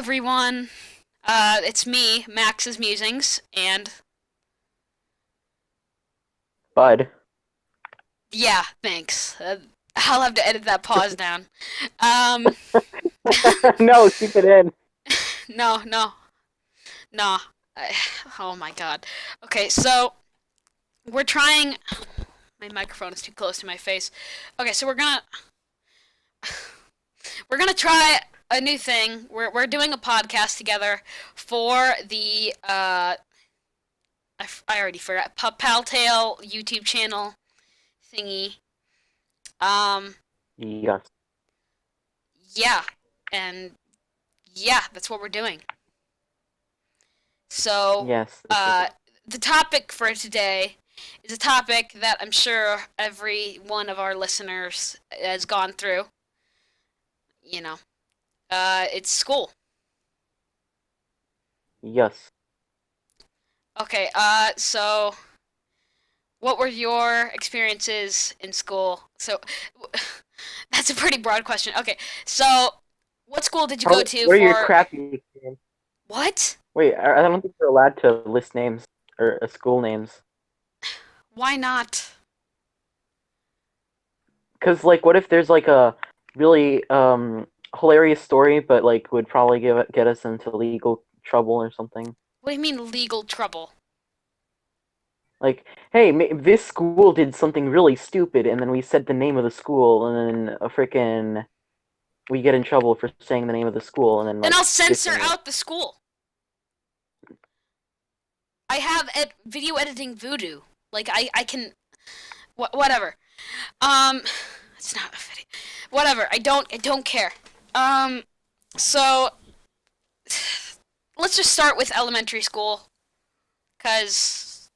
everyone. It's me, Max's Musings, and Bud. yeah, thanks. I'll have to edit that pause down. Um, No, keep it in. no, no, no. I, oh my god. Okay, so we're trying. My microphone is too close to my face. Okay, so we're gonna try a new thing. We're doing a podcast together for the I already forgot PupPalsTale YouTube channel thingy. Um, Yes. yeah, and yeah, that's what we're doing. So, Yes. uh, the topic for today is a topic that I'm sure every one of our listeners has gone through. You know, it's school. Yes. Okay, so what were your experiences in school? So, that's a pretty broad question. Okay, so what school did you go to What are your for crappy experiences? what? Wait, I don't think you're allowed to list names or school names. Why not? Because, like, what if there's, like, a really, hilarious story, but, like, would probably get us into legal trouble or something? What do you mean legal trouble? Like, hey, this school did something really stupid, and then we said the name of the school, and then a freaking we get in trouble for saying the name of the school, and then, Then like, I'll censor dissing it. out the school. I have video editing voodoo. Like I can whatever. Um, it's not a video. Whatever. I don't care. Um, so let's just start with elementary school because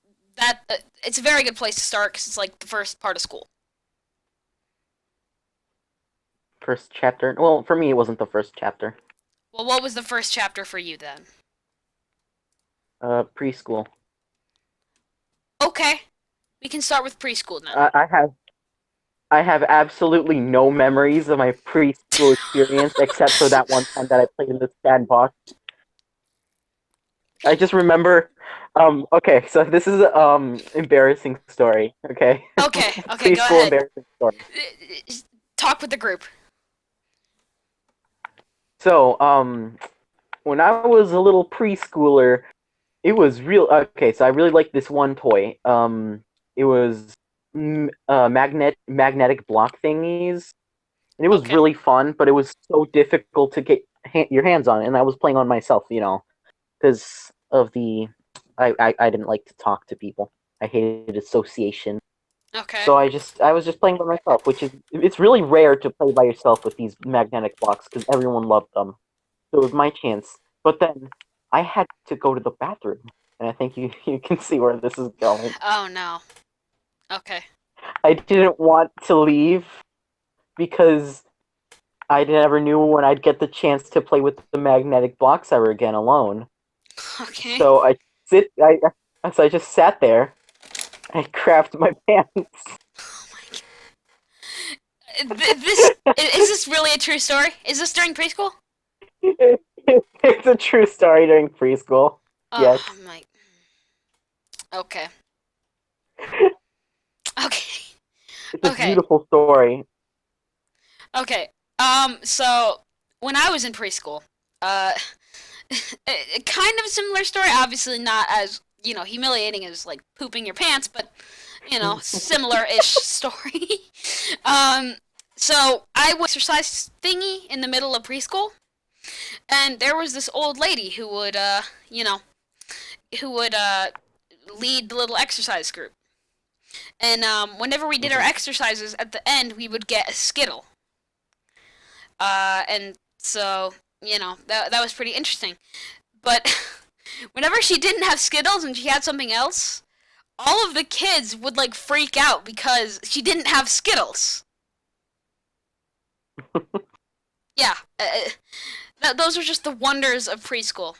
it's a very good place to start because it's like the first part of school. First chapter. Well, for me, it wasn't the first chapter. Well, what was the first chapter for you then? Preschool. Okay, we can start with preschool then. I have absolutely no memories of my preschool experience except for that one time that I played in the sandbox. I just remember. Okay, so this is embarrassing story. Okay, Okay, okay, go preschool ahead. embarrassing story. Talk with the group. So when I was a little preschooler, it was real. Okay, so I really liked this one toy. It was magnetic block thingies, and it was Okay. really fun. But it was so difficult to get your hands on, and I was playing on myself, because of the I didn't like to talk to people. I hated association. Okay. So I was just playing by myself, which is it's really rare to play by yourself with these magnetic blocks because everyone loved them. So it was my chance. But then I had to go to the bathroom, and I think you you can see where this is going. Oh no. Okay. I didn't want to leave because I never knew when I'd get the chance to play with the magnetic blocks ever again alone. Okay. So I just sat there. I crapped my pants. Oh my god. This is this really a true story? Is this during preschool? It's a true story during preschool. Yes. Oh my. Okay. Okay. It's a Okay. beautiful story. Okay. So when I was in preschool, uh, kind of a similar story. Obviously not as humiliating as like pooping your pants, but similar-ish story. um, so I was exercise thingy in the middle of preschool, and there was this old lady who would, who would lead the little exercise group. And whenever we did our Mhm. exercises, at the end we would get a Skittle. And so that was pretty interesting. But whenever she didn't have Skittles and she had something else, all of the kids would like freak out because she didn't have Skittles. Yeah, those are just the wonders of preschool.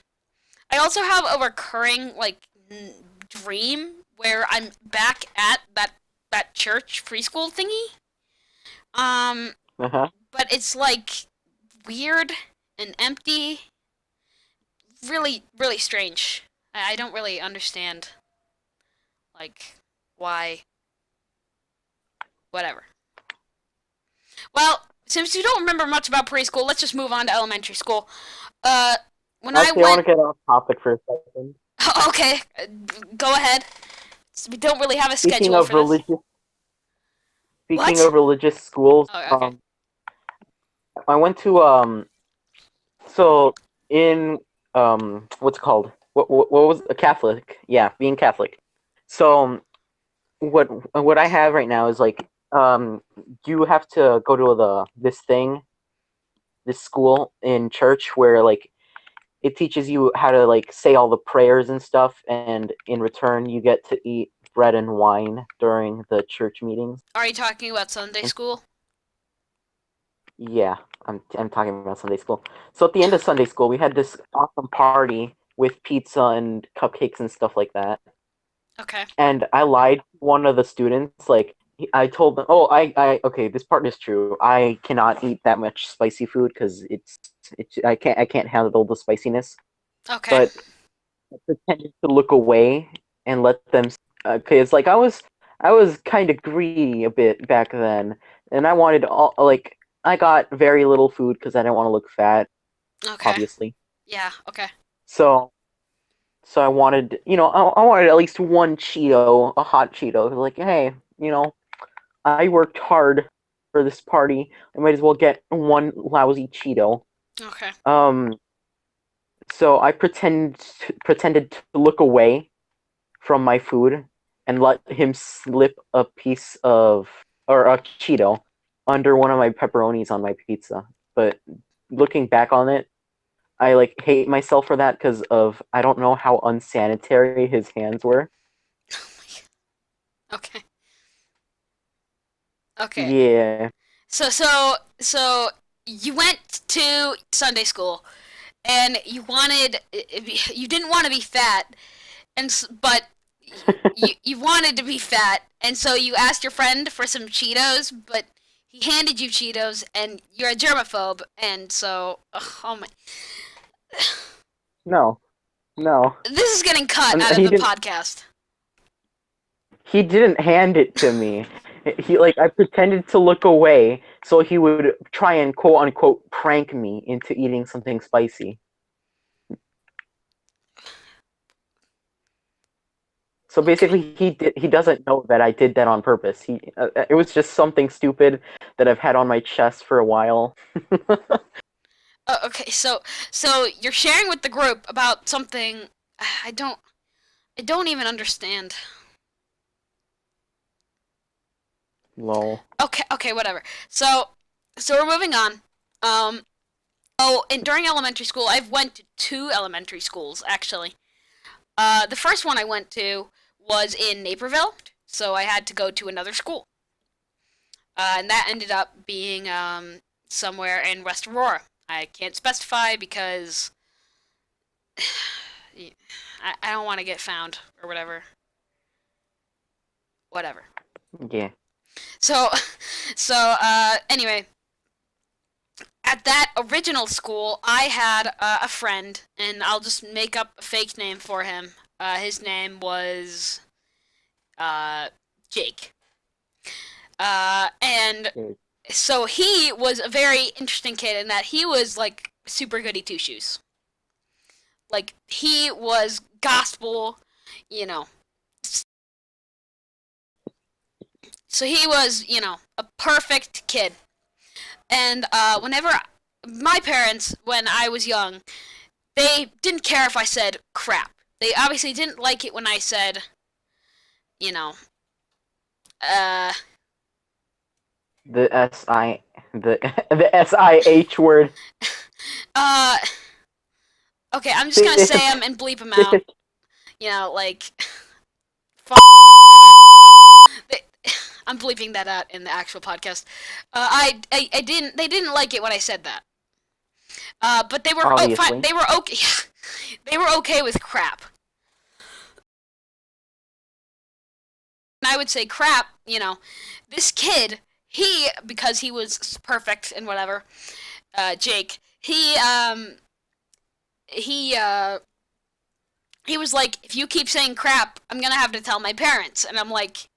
I also have a recurring like dream where I'm back at that church preschool thingy. Um, Uh-huh. but it's like weird and empty. really, really strange. I don't really understand, like, why, whatever. Well, since you don't remember much about preschool, let's just move on to elementary school. Uh, when I Actually, I want went, to get off topic for a second. okay, go ahead. We don't really have a Speaking schedule of for this. religious, speaking What? of religious schools, Oh, okay. I went to so in what's it called? What was a Catholic? Yeah, being Catholic. So what I have right now is like you have to go to this school in church where like it teaches you how to like say all the prayers and stuff, and in return you get to eat bread and wine during the church meetings. Are you talking about Sunday And school? yeah, I'm talking about Sunday school. So at the end of Sunday school, we had this awesome party with pizza and cupcakes and stuff like that. Okay. And I lied to one of the students. Like I told them, "Oh, okay, this part is true. I cannot eat that much spicy food because it's I can't handle the spiciness." Okay. But I pretended to look away and let them. Okay, it's like I was kind of greedy a bit back then, and I wanted all like I got very little food because I didn't want to look fat, Okay. obviously. Yeah. Okay. So I wanted, I wanted at least one Cheeto, a hot Cheeto. Like, hey, I worked hard for this party. I might as well get one lousy Cheeto. Okay. Um, so I pretended to look away from my food and let him slip a piece of or a Cheeto under one of my pepperonis on my pizza. But looking back on it, I like hate myself for that because of I don't know how unsanitary his hands were. Okay. Okay. Yeah. So you went to Sunday school and you didn't want to be fat but you wanted to be fat and so you asked your friend for some Cheetos but he handed you Cheetos and you're a germaphobe and so oh my No. No. this is getting cut out of He the didn't. podcast. He didn't hand it to me. He like I pretended to look away so he would try and quote unquote prank me into eating something spicy. So Okay. basically, he doesn't know that I did that on purpose. It was just something stupid that I've had on my chest for a while. Okay, so you're sharing with the group about something I don't I don't even understand. Lol. Okay, whatever. So we're moving on. Um, oh, and during elementary school, I've went to two elementary schools actually. The first one I went to was in Naperville, so I had to go to another school, and that ended up being somewhere in West Aurora. I can't specify because I don't want to get found or whatever. Whatever. Yeah. So, anyway, at that original school, I had a friend, and I'll just make up a fake name for him. His name was uh, Jake. And Okay. so he was a very interesting kid in that he was like super goody two shoes. Like he was gospel, you know. So he was, a perfect kid. And whenever my parents, when I was young, they didn't care if I said crap. They obviously didn't like it when I said, you know, uh, The S I the the SIH word. uh, okay, I'm just gonna say them and bleep them out. Like, I'm bleeping that out in the actual podcast. I didn't. They didn't like it when I said that. But they were fine. Obviously. They were okay. They were okay with crap. And I would say crap. This kid, because he was perfect and whatever. Jake, he was like, if you keep saying crap, I'm gonna have to tell my parents. And I'm like,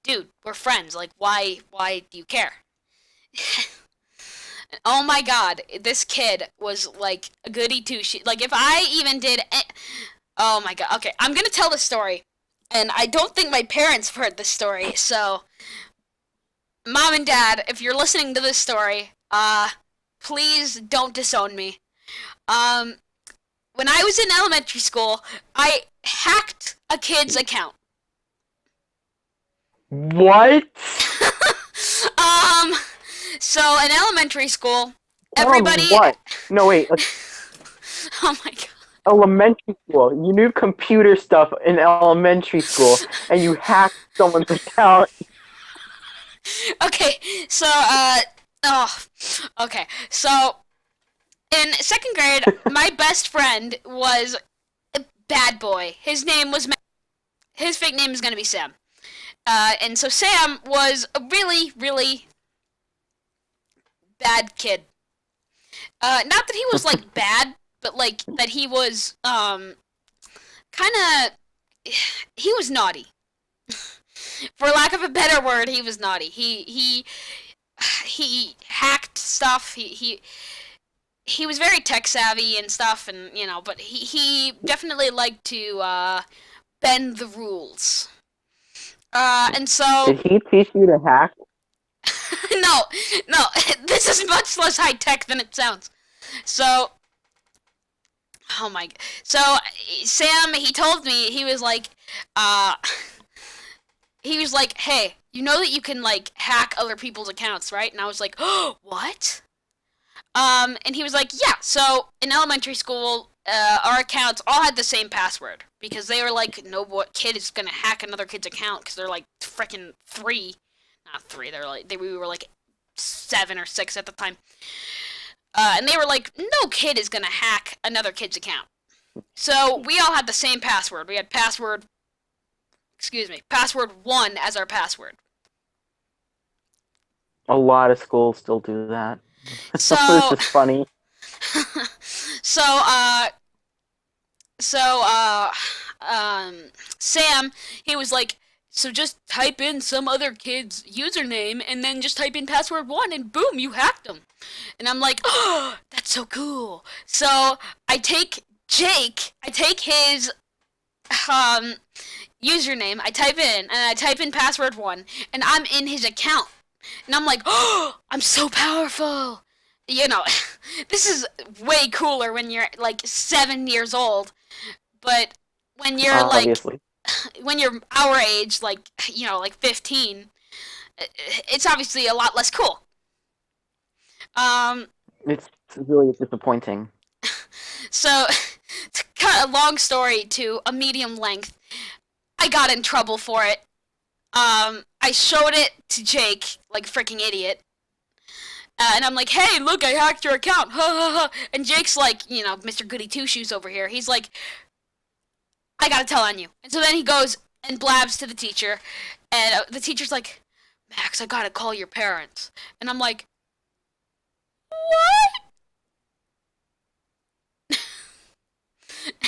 dude, we're friends. Like, why do you care? Oh my god, this kid was like a goody two shoes. Like, if I even did, oh my god. Okay, I'm gonna tell the story, and I don't think my parents have heard this story. So, mom and dad, if you're listening to this story, please don't disown me. Um, when I was in elementary school, I hacked a kid's account. What? um, so in elementary school, On everybody. what? No, wait. Oh my god. Elementary school. You knew computer stuff in elementary school, and you hacked someone's account. Okay, so oh, okay, so in second grade, my best friend was a bad boy. His fake name is gonna be Sam. And so Sam was a really, really bad kid. Not that he was like bad, but like that he was kind of he was naughty. For lack of a better word, he was naughty. He hacked stuff. He was very tech savvy and stuff, and but he definitely liked to bend the rules. And so Did he teach you to hack? no, no, this is much less high tech than it sounds. So, oh my, so Sam, he told me uh, he was like, hey, you know that you can like hack other people's accounts, right? And I was like, oh, what? And he was like, yeah. So in elementary school, our accounts all had the same password because they were like, no, what kid is gonna hack another kid's account? Because they're like freaking three, not three. We were like 7 or 6 at the time. And they were like, no kid is gonna hack another kid's account. So we all had the same password. We had password 1 as our password. A lot of schools still do that. It's So, just funny. so, uh, so, uh, Sam, he was like, so just type in some other kid's username and then just type in password 1 and boom, you hacked them. And I'm like, oh, that's so cool. So I take his username, I type in, and I type in password 1, and I'm in his account. And I'm like, oh, I'm so powerful. You know, this is way cooler when you're like 7 years old. But when you're like, Obviously. when you're our age, like, like 15, it's obviously a lot less cool. Um, It's really disappointing. so, to cut a long story to a medium length, I got in trouble for it. I showed it to Jake, like freaking idiot. And I'm like, hey, look, I hacked your account. Ha ha ha. And Jake's like, Mr. Goody Two Shoes over here. He's like, I gotta tell on you. And so then he goes and blabs to the teacher. And the teacher's like, Max, I gotta call your parents. And I'm like, what?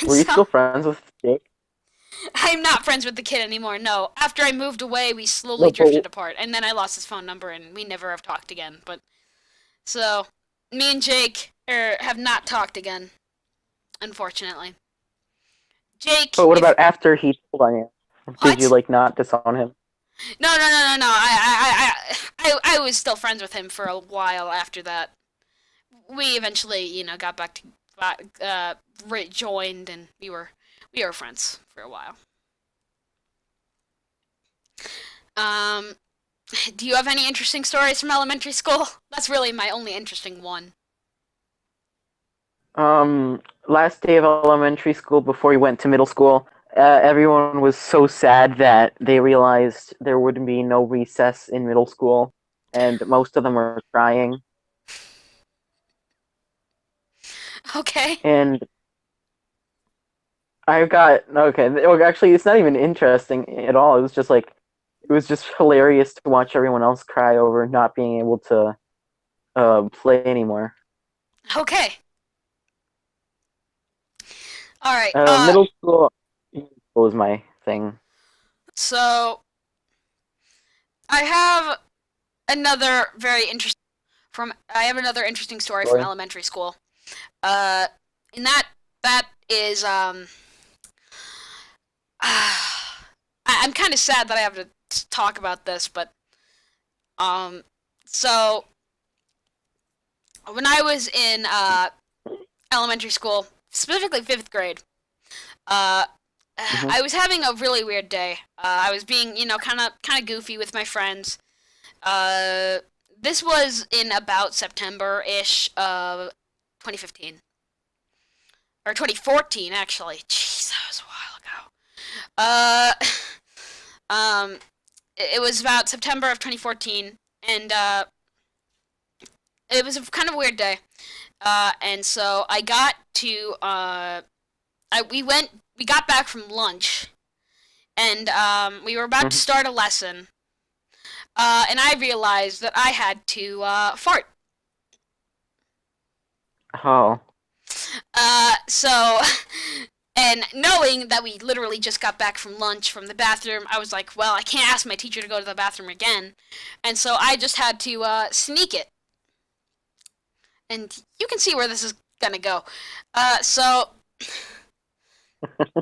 And Were you so still friends with Jake? I'm not friends with the kid anymore, no. After I moved away, we slowly No, drifted but apart. And then I lost his phone number and we never have talked again. But so, me and Jake have not talked again, unfortunately. Jake, what if about after he told on you? Did you what? like not disown him? No, no, no, no, no. I was still friends with him for a while after that. We eventually, got back to rejoined, and we were friends for a while. Um, do you have any interesting stories from elementary school? That's really my only interesting one. Last day of elementary school before we went to middle school, everyone was so sad that they realized there would be no recess in middle school, and most of them were crying. Okay. And I got okay. Well, actually, it's not even interesting at all. It was just hilarious to watch everyone else cry over not being able to play anymore. Okay. All right. Middle school was my thing. So I have another very interesting I have another interesting story from Story. elementary school. Uh, and that is I'm kind of sad that I have to talk about this, but um, so when I was in elementary school, specifically fifth grade, uh, Hmm. I was having a really weird day. I was being, kind of goofy with my friends. Uh, this was in about September ish of 2015 or 2014, actually. Jeez, that was a while ago. Um, it was about September of 2014, and it was a kind of weird day. And so I got to we got back from lunch, and we were about to Hmm. start a lesson. And I realized that I had to fart. Oh. So, and knowing that we literally just got back from lunch from the bathroom, I was like, well, I can't ask my teacher to go to the bathroom again. And so I just had to sneak it. And you can see where this is gonna go. So,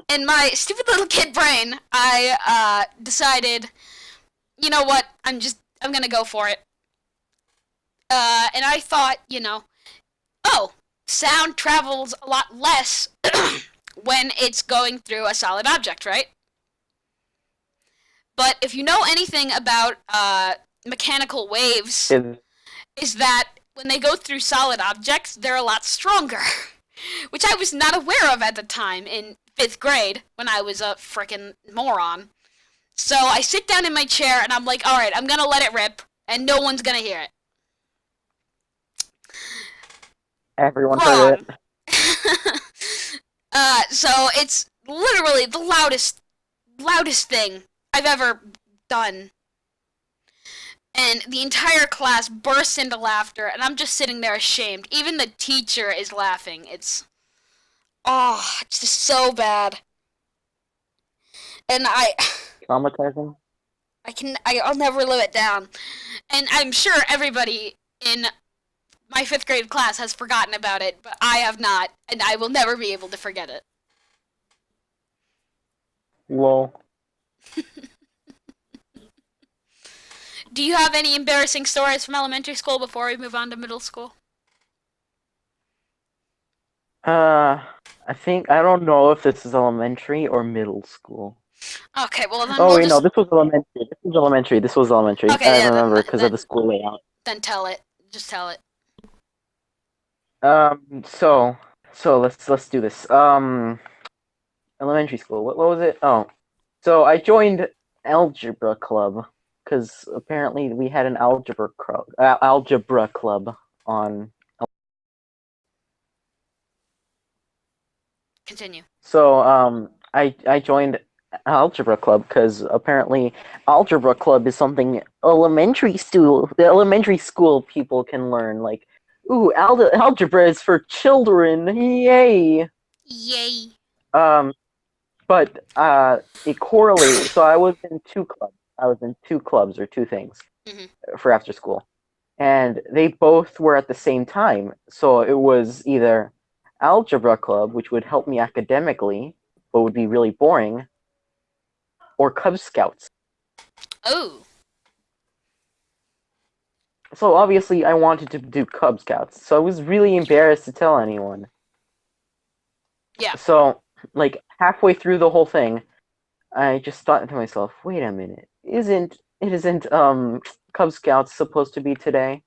in my stupid little kid brain, I decided, you know what, I'm gonna go for it. And I thought, oh, sound travels a lot less when it's going through a solid object, right? But if you know anything about mechanical waves, Kids. is that when they go through solid objects, they're a lot stronger, which I was not aware of at the time in fifth grade when I was a frickin' moron. So I sit down in my chair and I'm like, all right, I'm gonna let it rip, and no one's gonna hear it. Everyone heard Wrong. it. So it's literally the loudest thing I've ever done. And the entire class bursts into laughter, and I'm just sitting there ashamed. Even the teacher is laughing. It's just so bad. And Traumatizing. I'll never live it down. And I'm sure everybody in my fifth grade class has forgotten about it, but I have not, and I will never be able to forget it. Lol. Do you have any embarrassing stories from elementary school before we move on to middle school? Uh, I don't know if this is elementary or middle school. Okay, well then Oh we'll wait, no, just. this was elementary. This was elementary. This was elementary. Okay, I yeah, then remember because of the then school layout. then tell it. Just tell it. So let's do this. Elementary school. What was it? Oh, so I joined algebra club because apparently we had an algebra club on. Continue. So I joined algebra club because apparently algebra club is something the elementary school people can learn. Like, ooh, algebra is for children. Yay! Yay. Um, but it correlated. So I was in two clubs. I was in two clubs or two things Mhm. for after school, and they both were at the same time. So it was either algebra club, which would help me academically, but would be really boring, or Cub Scouts. Oh. So obviously, I wanted to do Cub Scouts. So I was really embarrassed to tell anyone. Yeah. So, like halfway through the whole thing, I just thought to myself, "Wait a minute, isn't Cub Scouts supposed to be today?"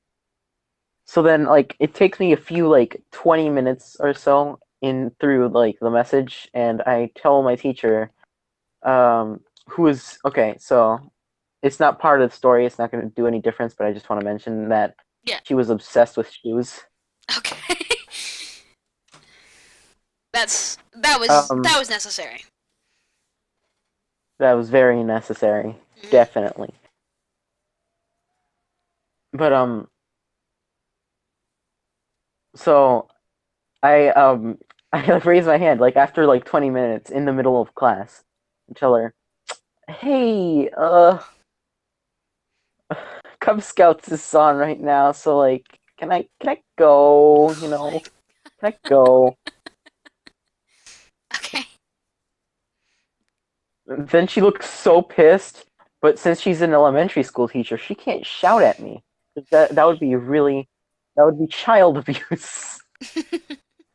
So then, like, it takes me a few, like, 20 minutes or so in through, like, the message, and I tell my teacher, who is, okay, so it's not part of the story, it's not going to do any difference, but I just want to mention that Yeah. she was obsessed with shoes. Okay. Um, that was necessary. that was very necessary, Mhm. definitely. But, so I I like raise my hand like after like 20 minutes in the middle of class and tell her, "Hey, Cub Scouts is on right now, so like, can I go? You know, can I go?" Okay. And then she looks so pissed, but since she's an elementary school teacher, she can't shout at me. That would be really that would be child abuse.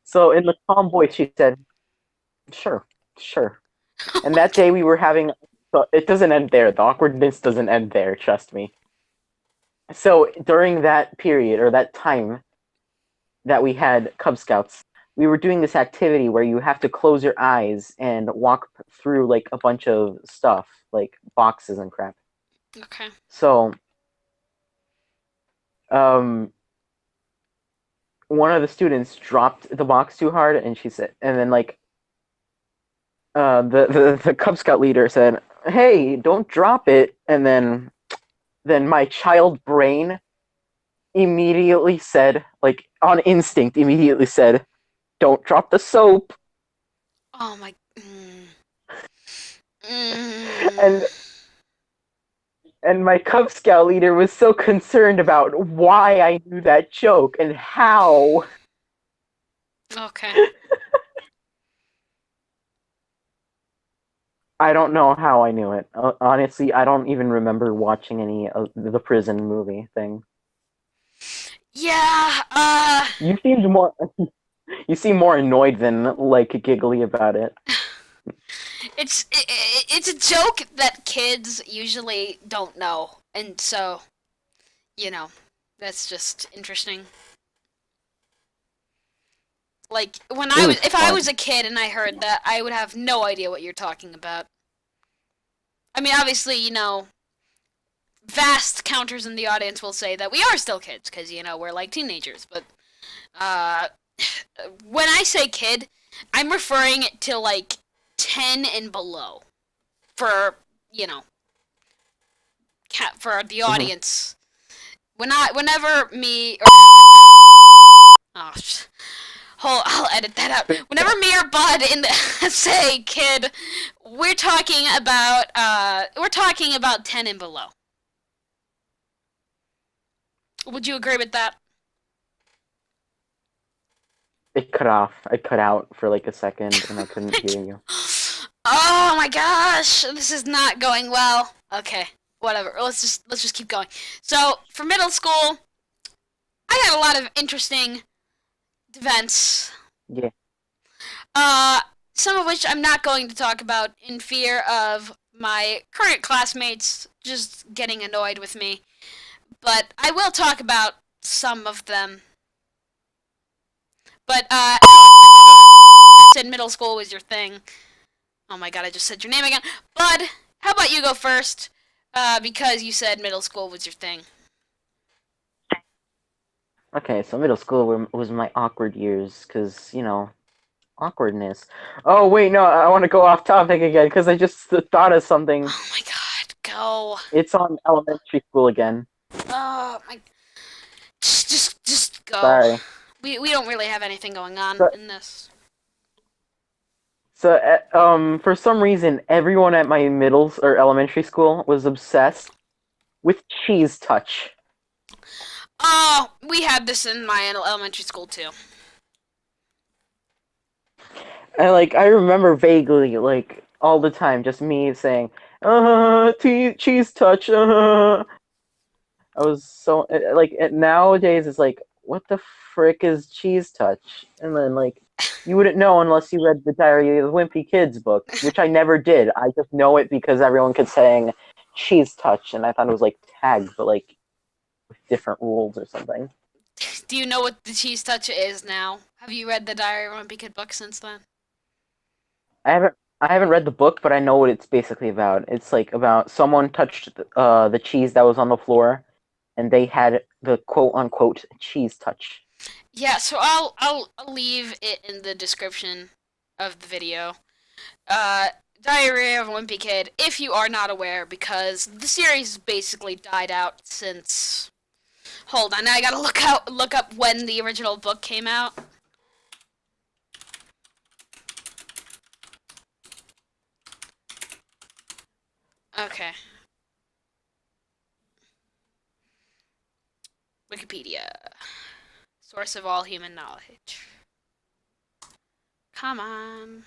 So in the calm voice, she said, "Sure, sure." Oh And my that day we were having. So it doesn't end there. The awkwardness doesn't end there. Trust me. So during that period or that time that we had Cub Scouts, we were doing this activity where you have to close your eyes and walk through like a bunch of stuff, like boxes and crap. God. Okay. So, um, one of the students dropped the box too hard, and she said, and then like, the Cub Scout leader said, "Hey, don't drop it," and then my child brain immediately said, like on instinct, immediately said, "Don't drop the soap." Oh my. And my Cub Scout leader was so concerned about why I knew that joke and how. Okay. I don't know how I knew it. Honestly, I don't even remember watching any of the prison movie thing. Yeah. You seemed more you seem more annoyed than like giggly about it. It's a joke that kids usually don't know, and so you know, that's just interesting. Like when It I was, was if I fun. was a kid and I heard that, I would have no idea what you're talking about. I mean, obviously, vast counters in the audience will say that we are still kids because we're like teenagers. But uh, when I say kid, I'm referring to like 10 and below for you know for the Hmm. audience. Whenever me or oh, I'll edit that out. Whenever me or Bud in the say kid, we're talking about 10 and below. Would you agree with that? It cut off. I cut out for like a second and I couldn't hear you. Oh my gosh, this is not going well. Okay, whatever. Let's just keep going. So for middle school, I had a lot of interesting events. Yeah. Uh, some of which I'm not going to talk about in fear of my current classmates just getting annoyed with me. But I will talk about some of them. But said middle school was your thing. Oh my god, I just said your name again. Bud, how about you go first? Because you said middle school was your thing. Okay, so middle school was my awkward years because, awkwardness. Oh, wait, no, I want to go off topic again because I just thought of something. Oh my god, go. It's on elementary school again. Oh my. Just go. Sorry. We don't really have anything going on So, in this. for some reason, everyone at my middle or elementary school was obsessed with cheese touch. Oh, we had this in my elementary school too. And like I remember vaguely, like all the time, just me saying, cheese touch." I was so nowadays it's like, what the frick is cheese touch? And then like you wouldn't know unless you read the Diary of the Wimpy Kids book, which I never did. I just know it because everyone kept saying cheese touch, and I thought it was like tagged, but like with different rules or something. Do you know what the cheese touch is now? Have you read the Diary of a Wimpy Kid book since then? I haven't read the book, but I know what it's basically about. It's like about someone touched the cheese that was on the floor, and they had the quote unquote cheese touch. Yeah, so I'll leave it in the description of the video. Uh, Diary of a Wimpy Kid, if you are not aware, because the series basically died out since. Hold on, I gotta look up when the original book came out. Okay. Wikipedia. Source of all human knowledge. Come on.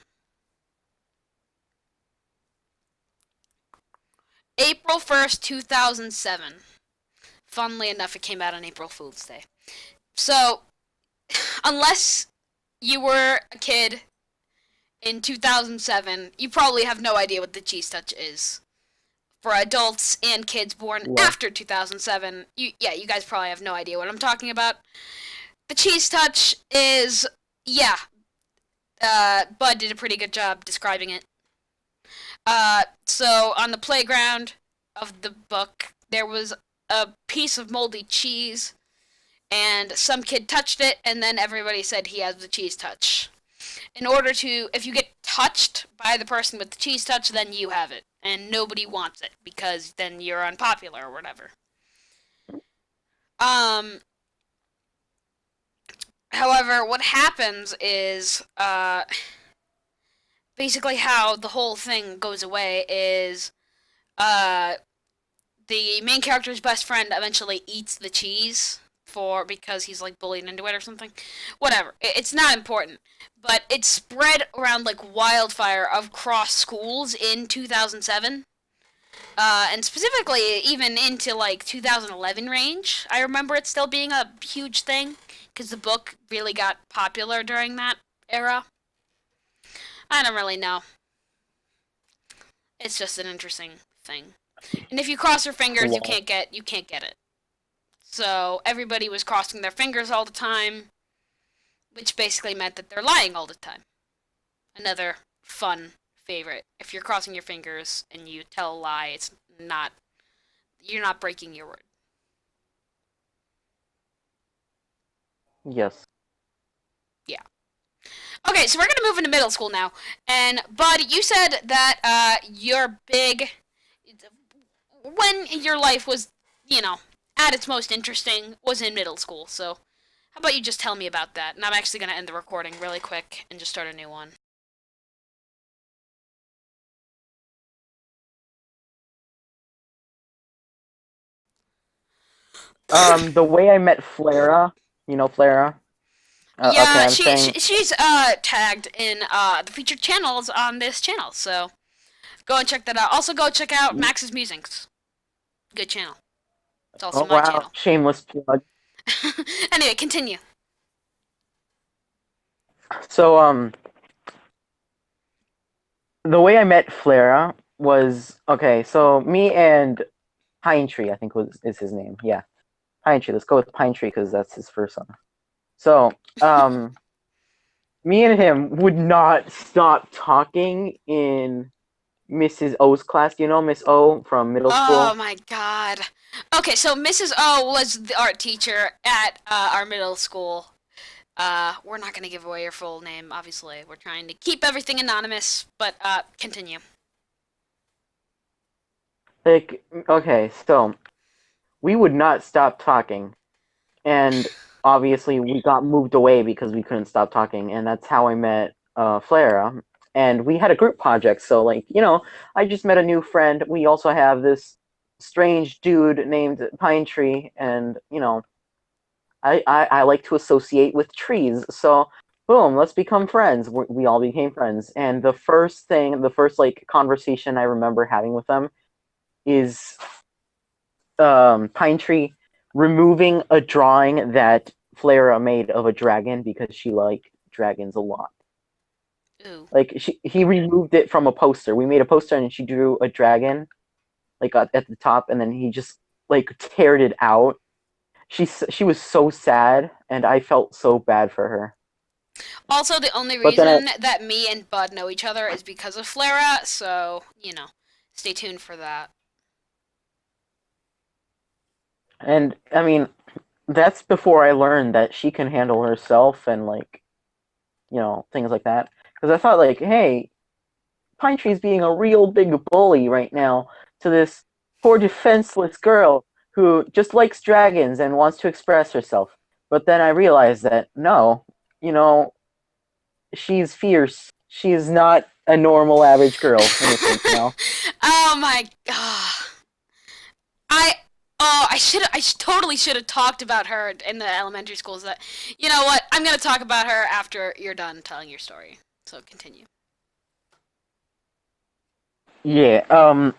April 1st, 2007. Funnily enough, it came out on April Fool's Day. So, unless you were a kid in 2007, you probably have no idea what the cheese touch is. For adults and kids born Well, after 2007, you guys probably have no idea what I'm talking about. The cheese touch is, yeah, Bud did a pretty good job describing it. So on the playground of the book, there was a piece of moldy cheese, and some kid touched it, and then everybody said he has the cheese touch. In order to, if you get touched by the person with the cheese touch, then you have it, and nobody wants it because then you're unpopular or whatever. Um, However, what happens is, basically how the whole thing goes away is, uh, the main character's best friend eventually eats the cheese for because he's like bullied into it or something. Whatever. It's not important. But it spread around like wildfire across schools in 2007. And specifically even into like 2011 range. I remember it still being a huge thing because the book really got popular during that era. I don't really know. It's just an interesting thing. And if you cross your fingers, well, you can't get it. So everybody was crossing their fingers all the time, which basically meant that they're lying all the time. Another fun favorite. If you're crossing your fingers and you tell a lie, it's not you're not breaking your word. yes. Yeah. Okay, so we're gonna move into middle school now. And Bud, you said that your big when your life was, you know, at its most interesting was in middle school. So how about you just tell me about that? And I'm actually gonna end the recording really quick and just start a new one. The way I met Flara, you know Flara? Okay, Yeah, I'm saying, she's tagged in the featured channels on this channel, so go and check that out. Also, go check out Max's Musings. Good channel. It's also oh my wow, channel. shameless plug. Anyway, continue. So, the way I met Flara was okay. So me and Pine Tree, I think was is his name. Yeah, Pine Tree. Let's go with Pine Tree because that's his first son. So, me and him would not stop talking in Mrs. O's class. Do you know Miss O from middle Oh school? my god. Okay, so Mrs. O was the art teacher at our middle school. We're not gonna give away your full name, obviously. We're trying to keep everything anonymous, but continue. Like, okay, so we would not stop talking, and obviously we got moved away because we couldn't stop talking, and that's how I met Flara. And we had a group project, so like I just met a new friend. We also have this strange dude named Pine Tree, and I like to associate with trees, so boom, let's become friends. We all became friends, and the first like conversation I remember having with them is Pine Tree removing a drawing that Flara made of a dragon because she liked dragons a lot. Ooh. Like he removed it from a poster. We made a poster and she drew a dragon like at the top, and then he just like teared it out. She was so sad, and I felt so bad for her. Also, the only But then reason that me and Bud know each other is because of Flara, so, stay tuned for that. and I mean that's before I learned that she can handle herself and like things like that. Because I thought like, hey, Pine Tree's being a real big bully right now to this poor defenseless girl who just likes dragons and wants to express herself. But then I realized that no, you know, she's fierce She is not a normal average girl, innocent, Oh my god. I I totally should have talked about her in the elementary schools. That you know what? I'm gonna talk about her after you're done telling your story. So continue. Yeah,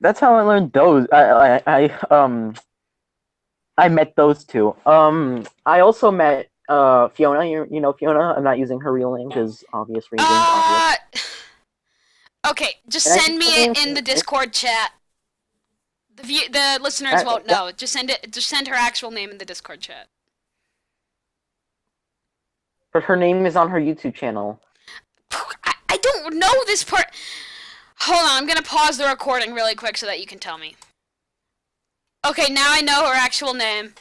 that's how I learned those. I met those two. I also met Fiona. You know Fiona. I'm not using her real name because obvious reasons. Obvious. Uh, okay. Just And I use send me her it name. in the Discord chat. The listeners won't Yeah, know. Just send it. Just send her actual name in the Discord chat. but her name is on her YouTube channel. I don't know this part. Hold on. I'm gonna pause the recording really quick so that you can tell me. Okay. Now I know her actual name.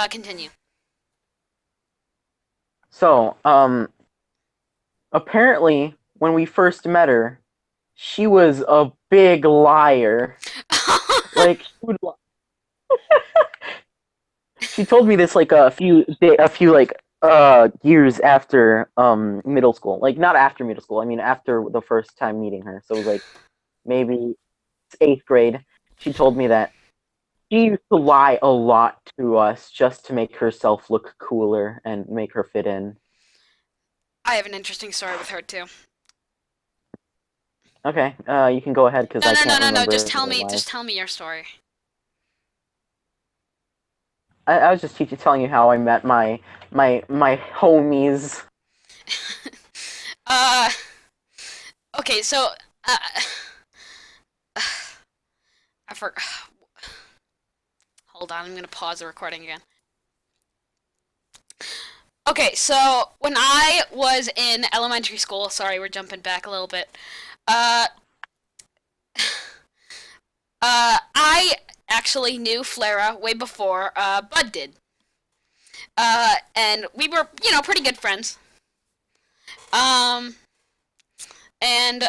Continue. So, apparently, when we first met her, she was a big liar. Like, she told me this like a few like years after middle school. Like not after middle school. I mean after the first time meeting her. So it was like maybe eighth grade. She told me that she used to lie a lot to us just to make herself look cooler and make her fit in. I have an interesting story with her too. Okay, you can go ahead because No, I no, no, can't no, no. remember Just it tell me. otherwise. Just tell me your story. I was just telling you how I met my homies. uh. Okay. So. Uh. I for. Hold on. I'm gonna pause the recording again. Okay. So when I was in elementary school, sorry, we're jumping back a little bit. Uh. I actually knew Flara way before Bud did. And we were, pretty good friends. Um, and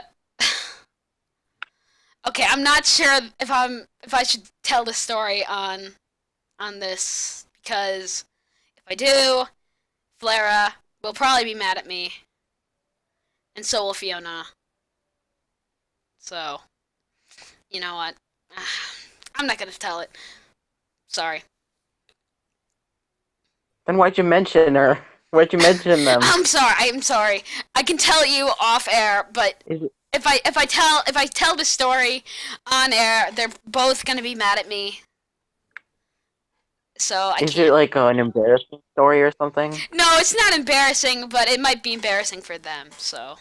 okay, I'm not sure if I should tell the story on this because if I do, Flara will probably be mad at me, and so will Fiona. So you know what? I'm not gonna tell it. Sorry. Then why'd you mention her? Why'd you mention them? I'm sorry. I'm sorry. I can tell you off air, but Is it, if I tell the story on air, they're both gonna be mad at me. So I is it can't. like an embarrassing story or something? No, it's not embarrassing, but it might be embarrassing for them. So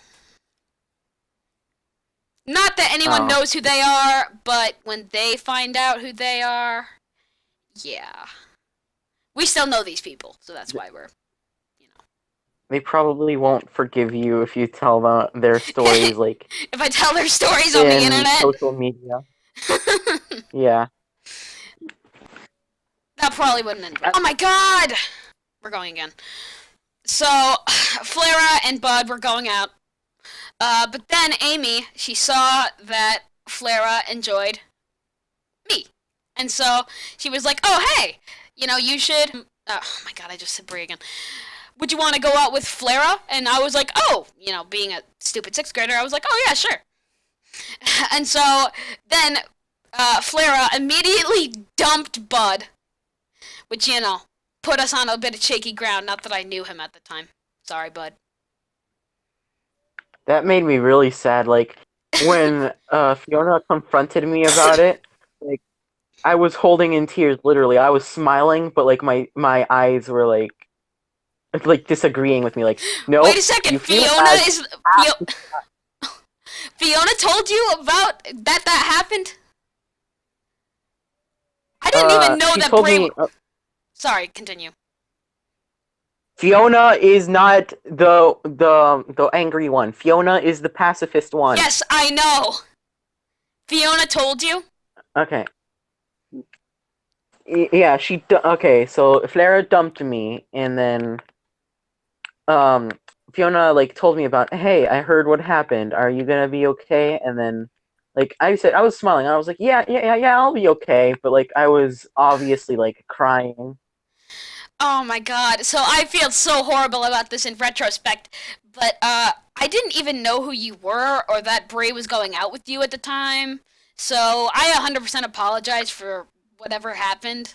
not that anyone Oh. knows who they are, but when they find out who they are, yeah. We still know these people, so that's why we're, you They probably won't forgive you if you tell them their know. stories like If I tell their stories on the in internet, social media. Yeah. that probably wouldn't end well. I, Oh my god! We're going again. So, Flara and Bud were going out. But then Amy, she saw that Flara enjoyed me. And so she was like, oh, hey, you should. Oh my god, I just said Brie again. Would you want to go out with Flara? And I was like, oh, being a stupid sixth grader, I was like, oh, yeah, sure. And so then Flara immediately dumped Bud, which, put us on a bit of shaky ground. Not that I knew him at the time. Sorry, Bud. that made me really sad. Like when Fiona confronted me about it, like I was holding in tears literally. I was smiling, but like my eyes were like disagreeing with me like, Wait a "No, second. you feel bad." Fiona told you about that happened? I didn't even know She that told Bray. me Sorry, continue. Fiona is not the angry one. Fiona is the pacifist one. Yes, I know. Fiona told you? Okay. Yeah, okay, so Flara dumped me and then um Fiona like told me about, "Hey, I heard what happened. Are you going to be okay?" And then like I said I was smiling. I was like, "Yeah, I'll be okay." But like I was obviously like crying. Oh my god. So I feel so horrible about this in retrospect, but I didn't even know who you were or that Bray was going out with you at the time. So I 100% apologize for whatever happened.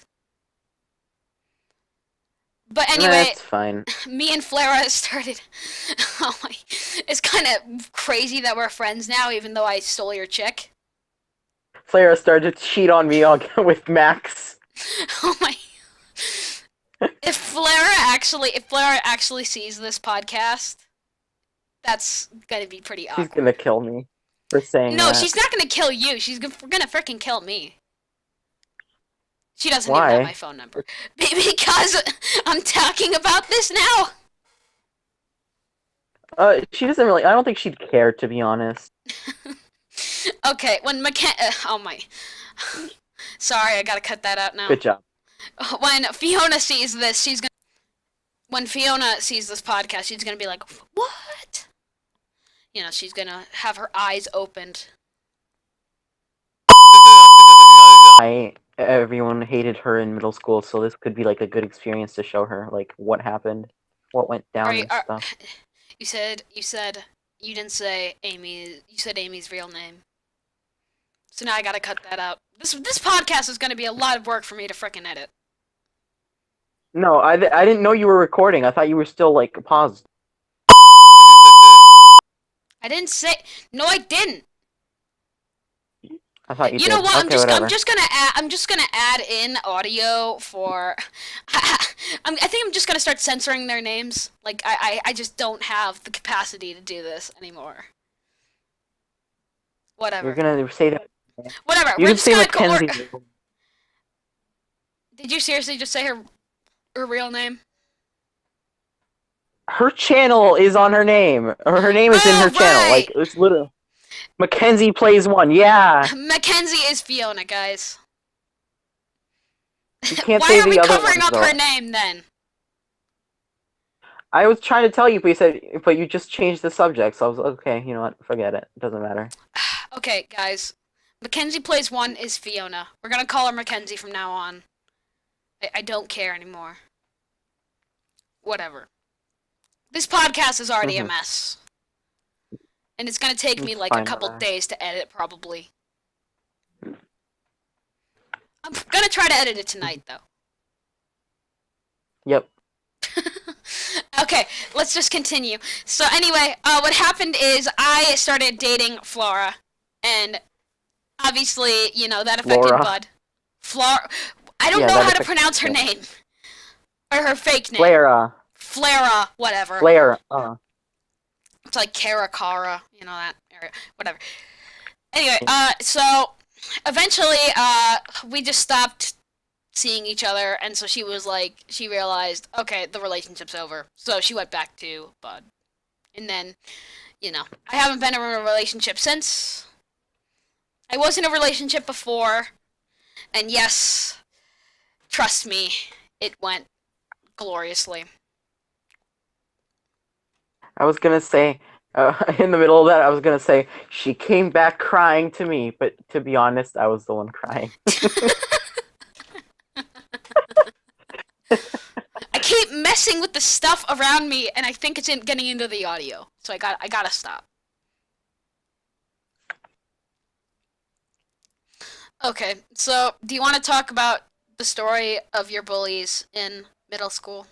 But anyway, That's fine. me and Flara started. Oh my, it's kind of crazy that we're friends now, even though I stole your chick. Clara started to cheat on me with Max. Oh my. If Flara actually sees this podcast, that's gonna be pretty She's awkward. gonna kill me for saying No, that. she's not gonna kill you. Gonna freaking kill me. She doesn't even have my Why? phone number because I'm talking about this now. She doesn't really. I don't think she'd care, to be honest. Okay, when oh my, sorry, I gotta cut that out now. Good job. When Fiona sees this, when Fiona sees this podcast, she's gonna be like, "What?" You know, she's gonna have her eyes opened. Everyone hated her in middle school, so this could be like a good experience to show her like what happened, what went Are down you? and stuff. You said you didn't say Amy. You said Amy's real name. So now I gotta cut that out. This podcast is gonna be a lot of work for me to frickin' edit. No, I didn't know you were recording. I thought you were still like paused. I didn't say. No, I didn't. I thought you You did. know what? Okay, whatever. I'm just gonna add in audio for. I think I'm just gonna start censoring their names. Like I just don't have the capacity to do this anymore. You're Whatever. gonna say that. Whatever. You We're can just say gonna go. Mackenzie. Did you seriously just say her real name? Her channel is on her name. Or her name is in her Oh channel. right. Like it's literally Mackenzie plays one. Yeah. Mackenzie is Fiona, guys. You can't Why say are we the other covering ones up though. her name then? I was trying to tell you, but you just changed the subject, so I was like, okay. You know what? Forget it. It doesn't matter. Okay, guys. Mackenzie plays one is Fiona. We're gonna call her Mackenzie from now on. I don't care anymore. Whatever. This podcast is already a mess. And it's gonna take me It's like a fine, couple whatever. days to edit, probably. I'm gonna try to edit it tonight, though. Yep. Okay, let's just continue. So anyway, what happened is I started dating Flora, and obviously, you know, that affected Laura. Bud. Flora. I don't Yeah, know that how to affected pronounce her Bud. name. Or her fake name. Clara. Flara, whatever. Claire. It's like Cara, you know, that area. Whatever. Anyway, so eventually, we just stopped seeing each other, and so she realized, okay, the relationship's over. So she went back to Bud. And then, you know, I haven't been in a relationship since. I was in a relationship before, and yes, trust me, it went gloriously. I was gonna say, in the middle of that, I was gonna say she came back crying to me, but to be honest, I was the one crying. I keep messing with the stuff around me, and I think it's getting into the audio. So I gotta stop. Okay, so do you want to talk about the story of your bullies in middle school?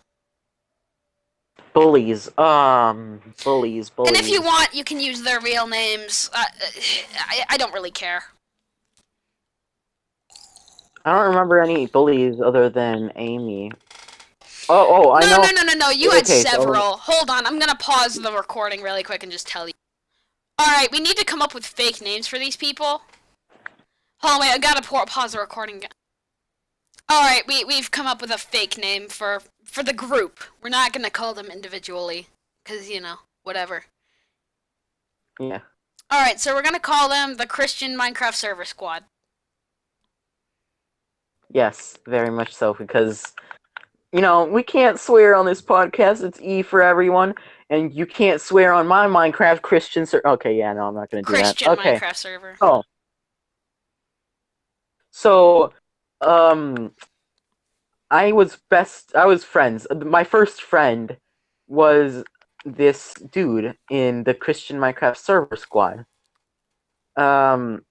Bullies. Bullies. And if you want, you can use their real names. I don't really care. I don't remember any bullies other than Amy. I know. No. You had Okay, several. Hold on, I'm gonna pause the recording really quick and just tell you. Alright, we need to come up with fake names for these people. Hold on, wait, I gotta pause the recording again. Alright, we've come up with a fake name for the group. We're not gonna call them individually. Because, you know, whatever. Yeah. Alright, so we're gonna call them the Christian Minecraft Server Squad. Yes, very much so, because, you know, we can't swear on this podcast. It's E for everyone, and you can't swear on my Minecraft Christian server. Okay, yeah, no, I'm not going to do that. Christian Okay. Minecraft server. So, I was friends. My first friend was this dude in the Christian Minecraft server squad. Um,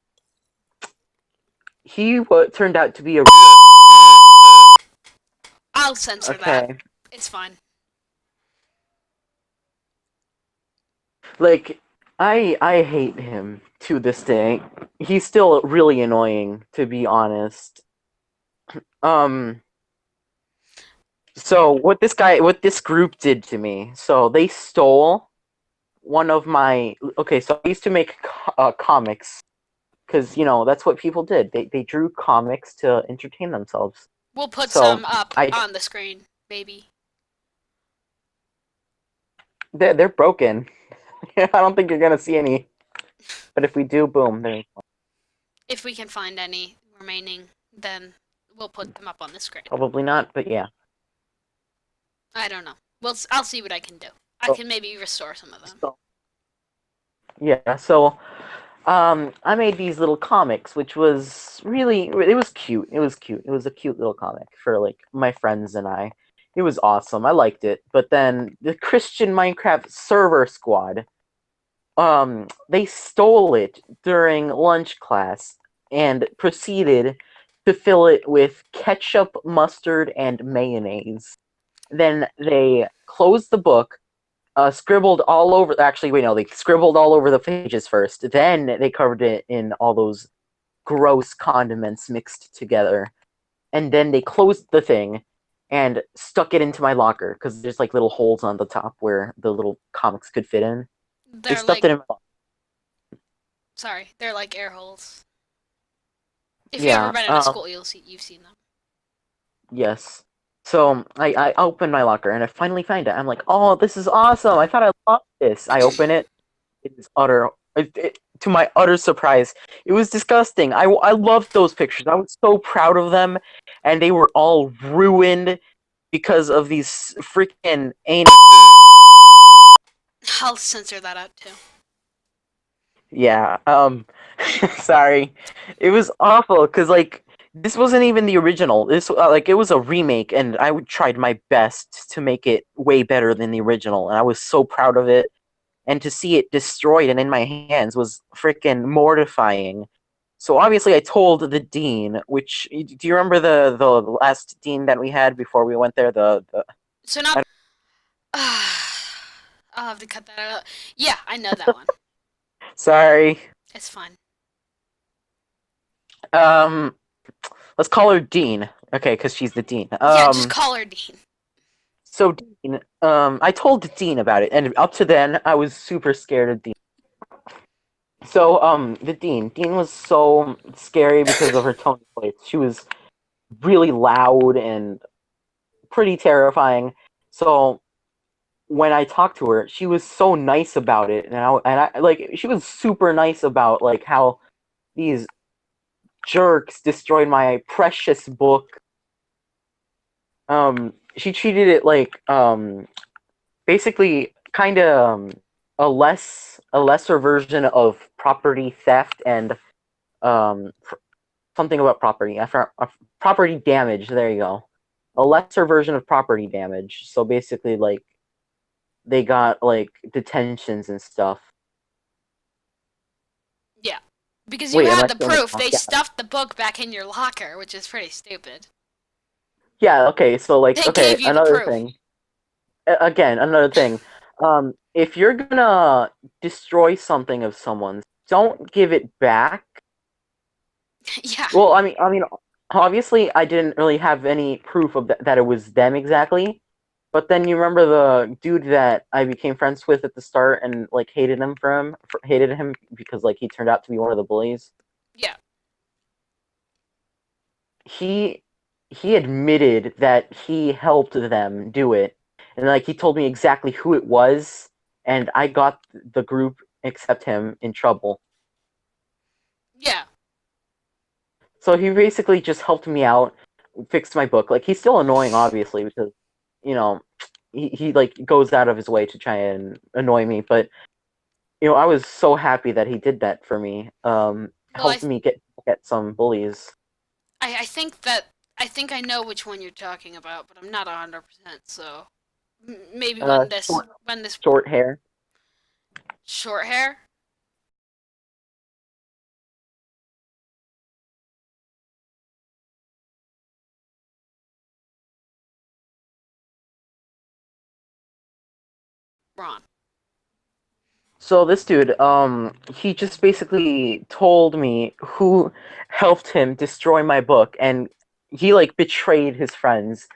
turned out to be a real. I'll censor that. Okay, It's fine. like I hate him to this day. He's still really annoying, to be honest. Um, so what this group did to me, so they stole one of my. Okay, so I used to make comics because that's what people did. They drew comics to entertain themselves. We'll put So some up I on the screen, maybe. they're broken. I don't think you're gonna see any, but if we do, boom, there. If we can find any remaining, then we'll put them up on the screen. Probably not, but yeah. I don't know. I'll see what I can do. I So, can maybe restore some of them. so yeah, so I made these little comics, which was really it was cute. It was cute. It was a cute little comic for like my friends and I. It was awesome. I liked it. But then the Christian Minecraft server squad, they stole it during lunch class and proceeded to fill it with ketchup, mustard, and mayonnaise. Then they closed the book, scribbled all over. Actually, wait, no, they scribbled all over the pages first. Then they covered it in all those gross condiments mixed together, and then they closed the thing and stuck it into my locker because there's like little holes on the top where the little comics could fit in. They They're stuffed like, it in my locker. they're like air holes. If you've ever Yeah. been in a school, you've seen them. Yes. So I opened my locker and I finally find it. I'm like, oh, this is awesome! I thought I loved this. I open it. It is to my utter surprise, it was disgusting. I loved those pictures. I was so proud of them, and they were all ruined because of these freaking anal. I'll censor that out too. Yeah. Sorry. It was awful because like this wasn't even the original. This like it was a remake, and tried my best to make it way better than the original, and I was so proud of it. And to see it destroyed and in my hands was freaking mortifying. So obviously, I told the dean. Which do you remember the last dean that we had before we went there? So now, I'll have to cut that out. Yeah, I know that one. Sorry. It's fine. Um, let's call her Dean. Okay, because she's the dean. Yeah, just call her Dean. So Dean, I told Dean about it, and up to then, I was super scared of Dean. So, the Dean was so scary because of her tone of voice. She was really loud and pretty terrifying. So when I talked to her, she was so nice about it, and I like she was super nice about like how these jerks destroyed my precious book. She treated it like basically kind of a lesser version of property theft and um something about property. Property damage. There you go. A lesser version of property damage. So basically, like they got like detentions and stuff. Yeah. Because you Wait, am had I the still in the proof. song? They Yeah. stuffed the book back in your locker, which is pretty stupid. Yeah. Okay. So like, They okay, gave you the another proof. thing. Again, another thing. If you're gonna destroy something of someone's, don't give it back. Yeah. Well, I mean, obviously, I didn't really have any proof of that it was them exactly. But then you remember the dude that I became friends with at the start and like hated him because like he turned out to be one of the bullies. Yeah. He he admitted that he helped them do it, and like he told me exactly who it was, and I got the group except him in trouble. Yeah. So he basically just helped me out, fixed my book. Like he's still annoying, obviously, because you know he like goes out of his way to try and annoy me. But I was so happy that he did that for me. Well, Helped me get some bullies. I think that I think I know which one you're talking about, but I'm not 100%. So maybe Short, when this short hair. short hair. Ron. So this dude, he just basically told me who helped him destroy my book, and he like betrayed his friends,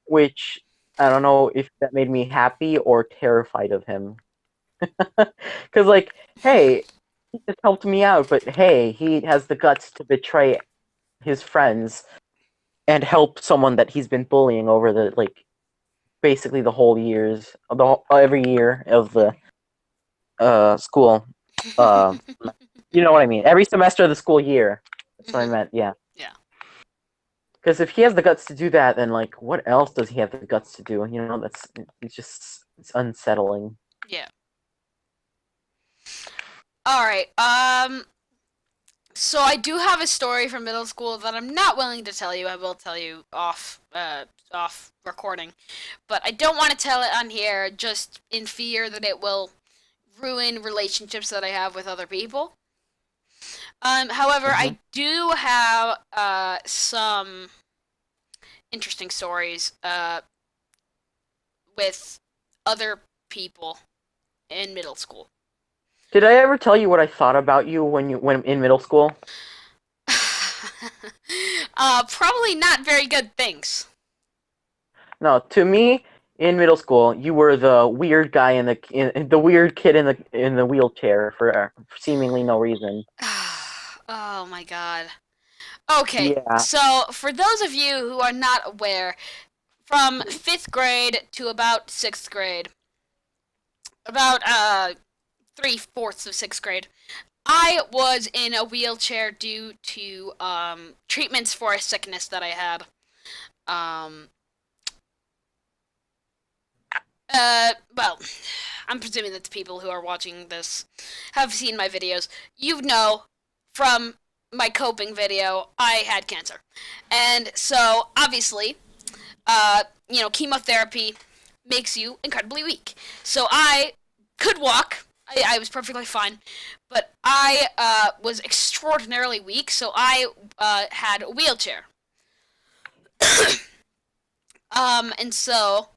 which I don't know if that made me happy or terrified of him. Because like, hey, he just helped me out, but hey, he has the guts to betray his friends and help someone that he's been bullying over the like basically the whole years, every year of the school. Uh, you know what I mean? Every semester of the school year. That's what I Mhm. meant. Yeah. Yeah. Because if he has the guts to do that, then like, what else does he have the guts to do? You know, it's unsettling. Yeah. All right. So I do have a story from middle school that I'm not willing to tell you. I will tell you off recording, but I don't want to tell it on here just in fear that it will ruin relationships that I have with other people. However, Hmm. I do have some interesting stories with other people in middle school. Did I ever tell you what I thought about you when in middle school? Probably not very good things. No, to me, in middle school, you were the weird guy the weird kid in the wheelchair for seemingly no reason. Oh my god. Okay, Yeah. so for those of you who are not aware, from fifth grade to about sixth grade, about 3/4 of sixth grade, I was in a wheelchair due to treatments for a sickness that I had. Um, well, I'm presuming that the people who are watching this have seen my videos. You know from my coping video, I had cancer. And so, obviously, chemotherapy makes you incredibly weak. So I could walk. I was perfectly fine, but I was extraordinarily weak. So I had a wheelchair. And so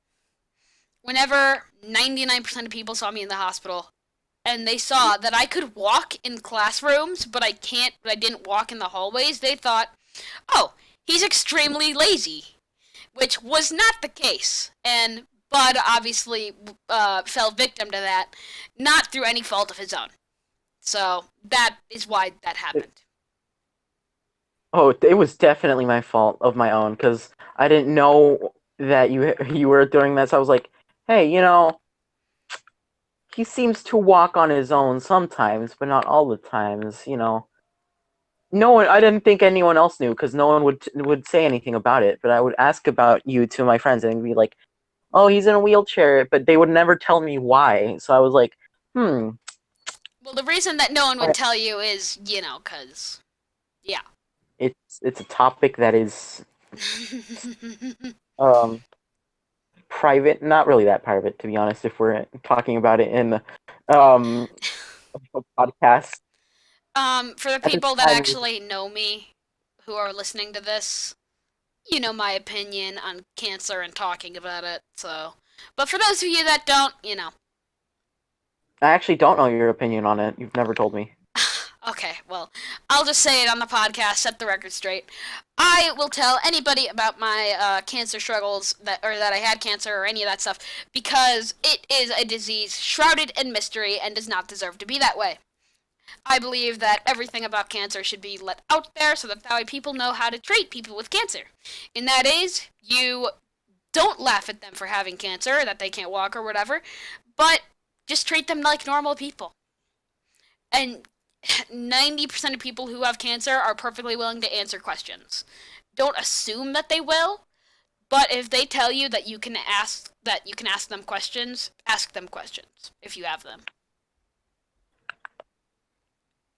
whenever 99% of people saw me in the hospital, and they saw that I could walk in classrooms, but I didn't walk in the hallways, they thought, oh, he's extremely lazy, which was not the case. And Bud obviously fell victim to that, not through any fault of his own. So that is why that It, happened. oh, it was definitely my fault of my own because I didn't know that you were doing this. I was like, hey, he seems to walk on his own sometimes, but not all the times. No one. I didn't think anyone else knew because no one would say anything about it. But I would ask about you to my friends and be like, "Oh, he's in a wheelchair," but they would never tell me why. So I was like, "Hmm, Well, the reason that no one would tell you is, because, yeah. it's a topic that is um private, not really that private to be honest. If we're talking about it in um a podcast For the at the people that time, actually know me who are listening to this, you know my opinion on cancer and talking about it, so. But for those of you that don't. I actually don't know your opinion on it. You've never told me. Okay, well, I'll just say it on the podcast, set the record straight. I will tell anybody about my cancer struggles that I had cancer or any of that stuff because it is a disease shrouded in mystery and does not deserve to be that way. I believe that everything about cancer should be let out there so that way people know how to treat people with cancer. And that is, you don't laugh at them for having cancer, that they can't walk or whatever, but just treat them like normal people. And 90% of people who have cancer are perfectly willing to answer questions. Don't assume that they will, but if they tell you that you can ask them questions if you have them.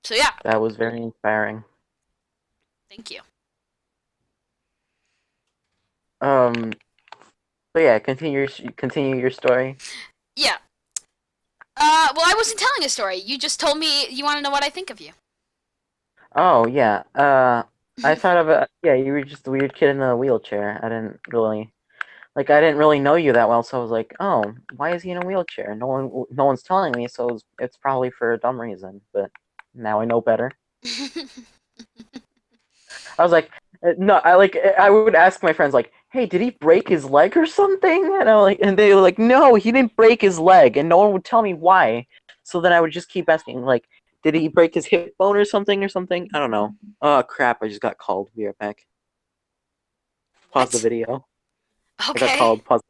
So yeah, That was very inspiring. thank you. Um. But yeah, continue your story. Yeah. Well, I wasn't telling a story. You just told me you want to know what I think of you. Oh yeah. I thought of yeah. You were just a weird kid in a wheelchair. I didn't really know you that well, so I was like, oh, why is he in a wheelchair? No one's telling me, so it's probably for a dumb reason. But now I know better. I was like, no, I would ask my friends like, hey, did he break his leg or something? And they were like, no, he didn't break his leg, and no one would tell me why. So then I would just keep asking like, did he break his hip bone or something? I don't know. Oh crap! I just got called. Be right back. Pause the What? video. I got Okay. called. Pause.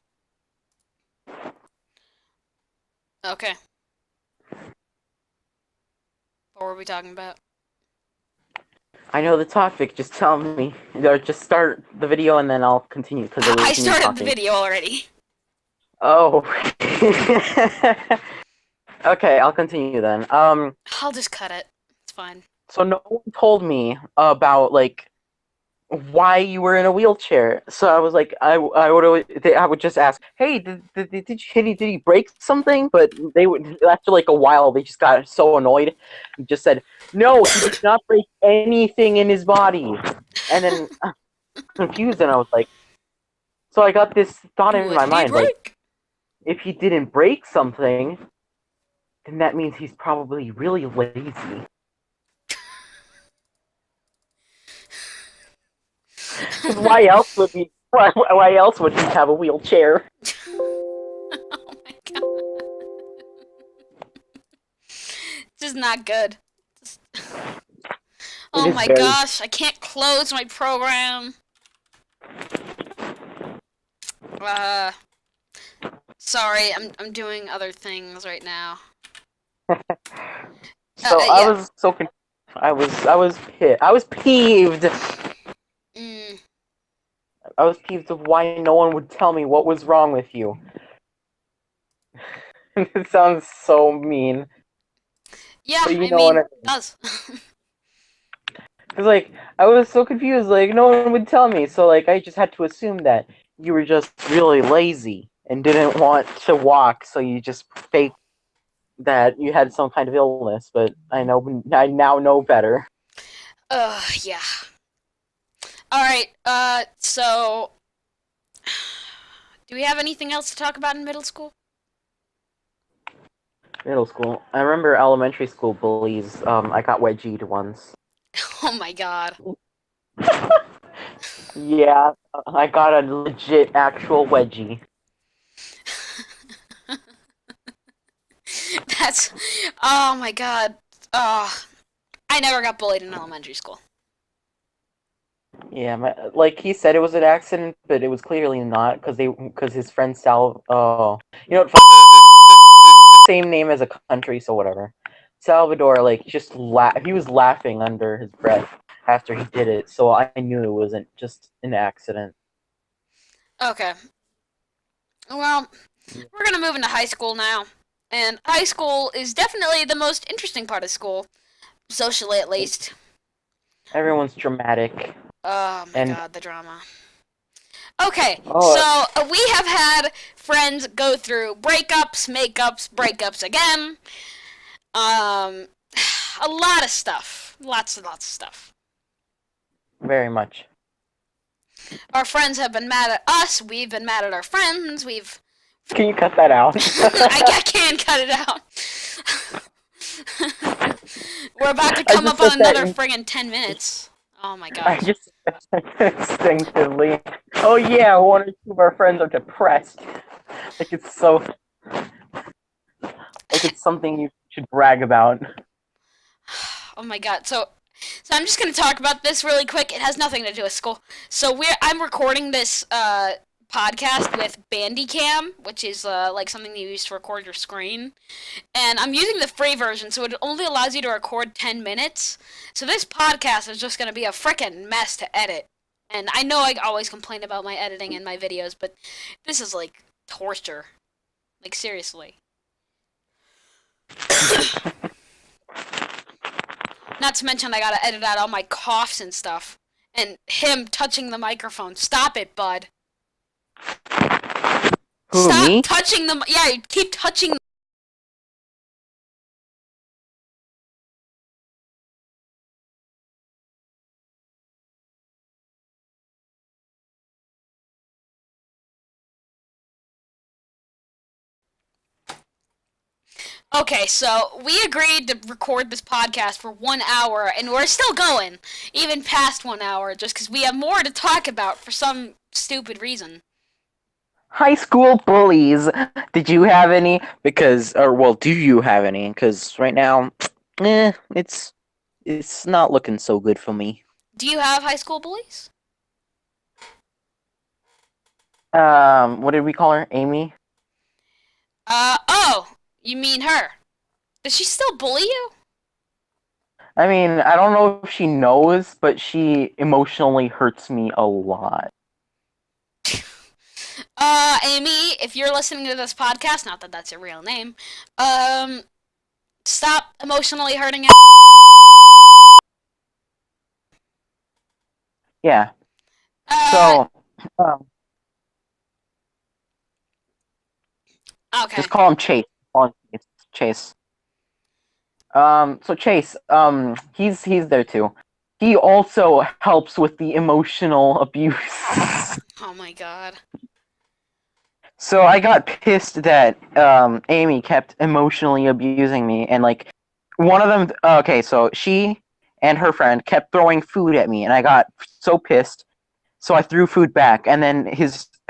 Okay. What were we talking about? I know the topic. Just tell me. Or just start the video and then I'll continue because it I was me started the talking. video already. Oh. Okay, I'll continue then. I'll just cut it. It's fine. So no one told me about like why you were in a wheelchair. So I was like, I would just ask, hey, did he break something? But they would after like a while they just got so annoyed, and just said, no, he did not break anything in his body. And then confused, and I was like, so I got this thought in Would my he mind, like, break? if he didn't break something, then that means he's probably really lazy. Because why else would he have a wheelchair? Oh my god. This is not good. Just... It Oh is my very. gosh, I can't close my program. Uh, sorry, I'm doing other things right now. So I Yeah. was so confused. I was peeved. Mm, I was peeved of why no one would tell me what was wrong with you. It sounds so mean, yeah, but you I know what mean, I it mean. does. Cause like I was so confused, like no one would tell me, so like I just had to assume that you were just really lazy and didn't want to walk, so you just faked that you had some kind of illness. But I now know better. Yeah. Alright, so. Do we have anything else to talk about in middle school? Middle school. I remember elementary school bullies. I got wedgied once. Oh my god. Yeah, I got a legit actual wedgie. That's. Oh my god. Oh, I never got bullied in elementary school. Yeah, like he said it was an accident, but it was clearly not because his friend Sal. Oh, you know what? It's the same name as a country, so whatever. Salvador, like, he was laughing under his breath after he did it, so I knew it wasn't just an accident. Okay. Well, we're gonna move into high school now. And high school is definitely the most interesting part of school, socially at least. Everyone's dramatic, Oh my and god, the drama. Okay, oh, so we have had friends go through breakups, makeups, breakups again. Um, a lot of stuff. Lots and lots of stuff. very much. Our friends have been mad at us. We've been mad at our friends. Can you cut that out? I can cut it out. We're about to I come just up said on that. another friggin' 10 minutes. Oh my I gosh. just instinctively. Oh yeah, one or two of our friends are depressed. Like it's so. Like it's something you should brag about. Oh my god. So I'm just gonna talk about this really quick. It has nothing to do with school. So I'm recording this podcast with Bandicam, which is like something you use to record your screen. And I'm using the free version, so it only allows you to record 10 minutes. So this podcast is just gonna be a frickin' mess to edit. And I know I always complain about my editing in my videos, but this is like torture. Like seriously. Not to mention I gotta edit out all my coughs and stuff. And him touching the microphone. Stop it, bud. Who, Stop me? touching them. Yeah, you keep touching. Okay, so we agreed to record this podcast for 1 hour, and we're still going, even past 1 hour, just because we have more to talk about for some stupid reason. High school bullies. Did you have any? Because, or well, do you have any? Because right now, it's not looking so good for me. Do you have high school bullies? What did we call her? Amy? Oh, you mean her. Does she still bully you? I mean, I don't know if she knows, but she emotionally hurts me a lot. Amy, if you're listening to this podcast, not that that's your real name, um, stop emotionally hurting it. Yeah. Uh, So, um, okay. just call him Chase. Call him Chase. Chase. So Chase, he's there too. He also helps with the emotional abuse. Oh my god. So I got pissed that Amy kept emotionally abusing me, and like one of them. Okay, so she and her friend kept throwing food at me, and I got so pissed. So I threw food back, and then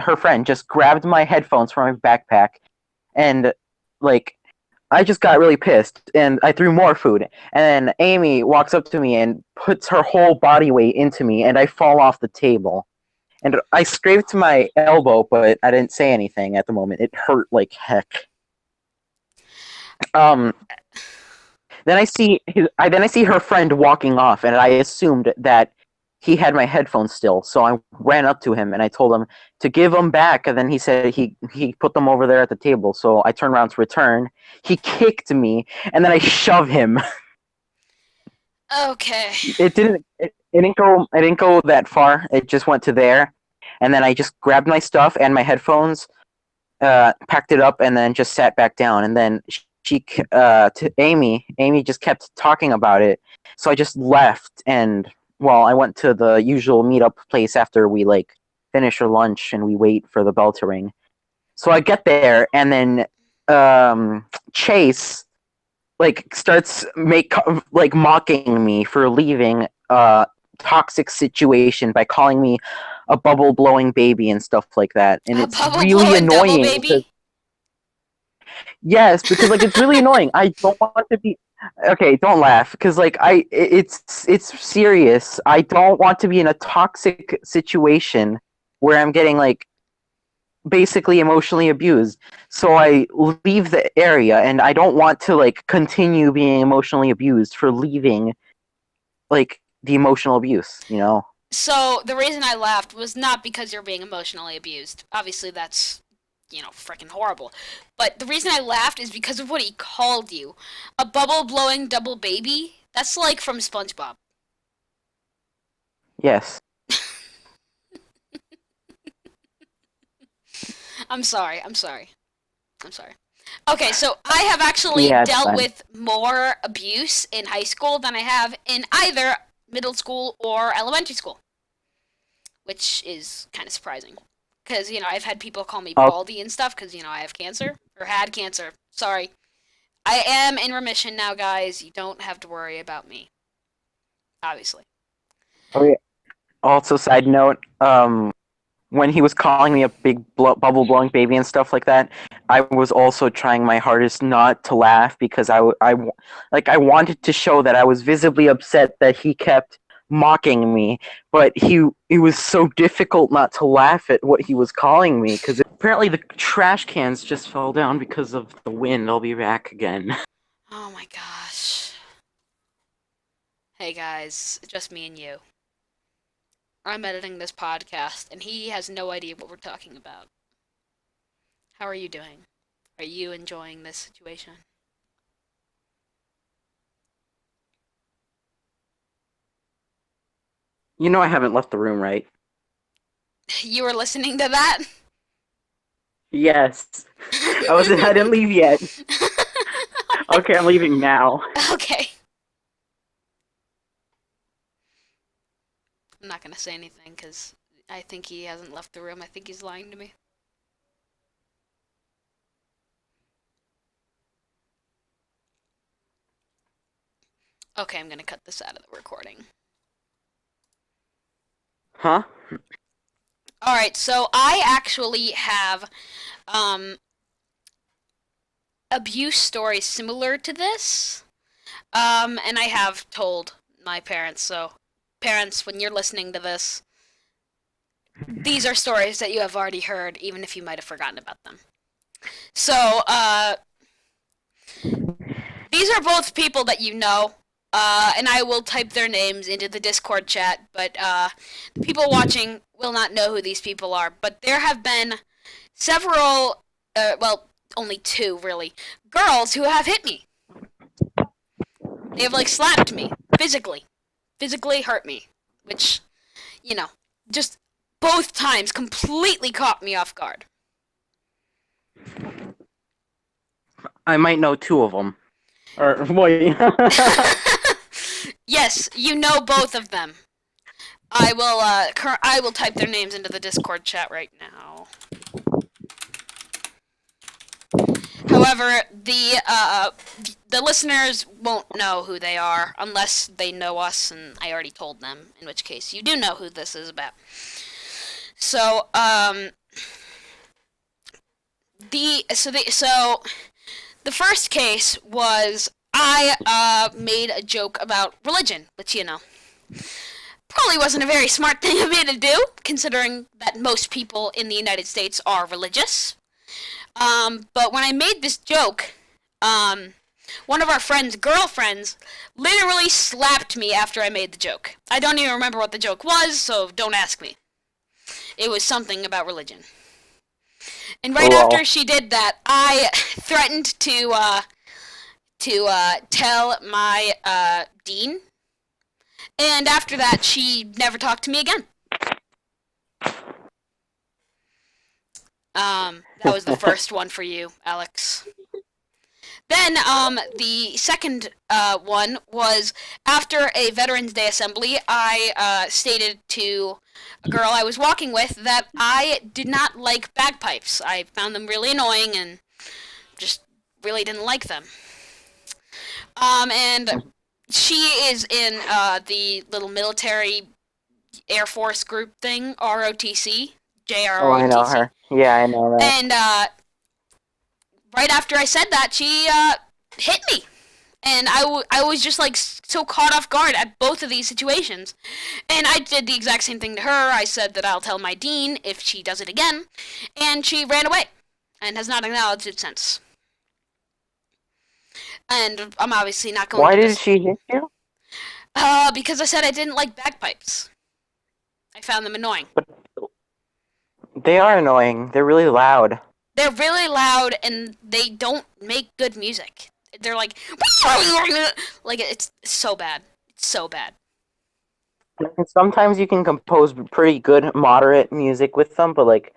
her friend just grabbed my headphones from my backpack, and like I just got really pissed, and I threw more food. And then Amy walks up to me and puts her whole body weight into me, and I fall off the table. And I scraped my elbow, but I didn't say anything at the moment. It hurt like heck. Um, then I see her friend walking off, and I assumed that he had my headphones still. So I ran up to him and I told him to give them back. And then he said he put them over there at the table. So I turned around to return. He kicked me, and then I shove him. Okay. It didn't go that far. It just went to there, and then I just grabbed my stuff and my headphones, packed it up, and then just sat back down. And then to Amy just kept talking about it, so I just left. And well, I went to the usual meetup place after we like finish our lunch and we wait for the bell to ring. So I get there, and then Chase like starts like mocking me for leaving a toxic situation by calling me a bubble blowing baby and stuff like that, and A it's bubble really blowing double annoying because baby? yes, because like it's really annoying. I don't want to be okay. Don't laugh, because like it's serious. I don't want to be in a toxic situation where I'm getting like basically emotionally abused. So I leave the area, and I don't want to like continue being emotionally abused for leaving like the emotional abuse, you know? So the reason I laughed was not because you're being emotionally abused. Obviously, that's, freaking horrible. But the reason I laughed is because of what he called you. A bubble blowing double baby? That's like from SpongeBob. Yes. I'm sorry. I'm sorry. I'm sorry. Okay, so I have actually Yeah, it's dealt fine. with more abuse in high school than I have in either middle school or elementary school, which is kind of surprising. Because, I've had people call me Oh, Baldy and stuff because, I have cancer, or had cancer. Sorry. I am in remission now, guys. You don't have to worry about me, obviously. okay. Also, side note, when he was calling me a big bubble blowing baby and stuff like that, I was also trying my hardest not to laugh because like I wanted to show that I was visibly upset that he kept mocking me, but it was so difficult not to laugh at what he was calling me because apparently the trash cans just fell down because of the wind. I'll be back again. Oh my gosh. Hey guys, just me and you. I'm editing this podcast, and he has no idea what we're talking about. How are you doing? Are you enjoying this situation? You know I haven't left the room, right? You were listening to that? Yes. I didn't leave yet. Okay, I'm leaving now. Okay. I'm not gonna say anything because I think he hasn't left the room. I think he's lying to me. Okay, I'm gonna cut this out of the recording. Huh? Alright, so I actually have um, abuse stories similar to this. And I have told my parents, so parents, when you're listening to this, these are stories that you have already heard, even if you might have forgotten about them. So, these are both people that you know, and I will type their names into the Discord chat, but the people watching will not know who these people are. But there have been several, well, only two really, girls who have hit me. They have like slapped me physically hurt me, which, you know, just both times completely caught me off guard. I might know two of them. Or wait. Yes, you know both of them. I will type their names into the Discord chat right now. However, the listeners won't know who they are unless they know us, and I already told them. In which case, you do know who this is about. So, the first case was I made a joke about religion, which probably wasn't a very smart thing of me to do, considering that most people in the United States are religious. But when I made this joke, one of our friend's girlfriends literally slapped me after I made the joke. I don't even remember what the joke was, so don't ask me. It was something about religion. And right Lol. after she did that, I threatened to tell my dean. And after that, she never talked to me again. That was the first one for you, Alex. Then, the second one was after a Veterans Day assembly. I stated to a girl I was walking with that I did not like bagpipes. I found them really annoying and just really didn't like them. And she is in the little military Air Force group thing, ROTC, Oh, I know JROTC. her. Yeah, I know that. And right after I said that, she hit me. And I was just like so caught off guard at both of these situations. And I did the exact same thing to her. I said that I'll tell my dean if she does it again. And she ran away and has not acknowledged it since. And I'm obviously not going Why to did she hit you? because I said I didn't like bagpipes. I found them annoying. But they are annoying. They're really loud. They're really loud and they don't make good music. They're like it's so bad. It's so bad. And sometimes you can compose pretty good, moderate music with them, but like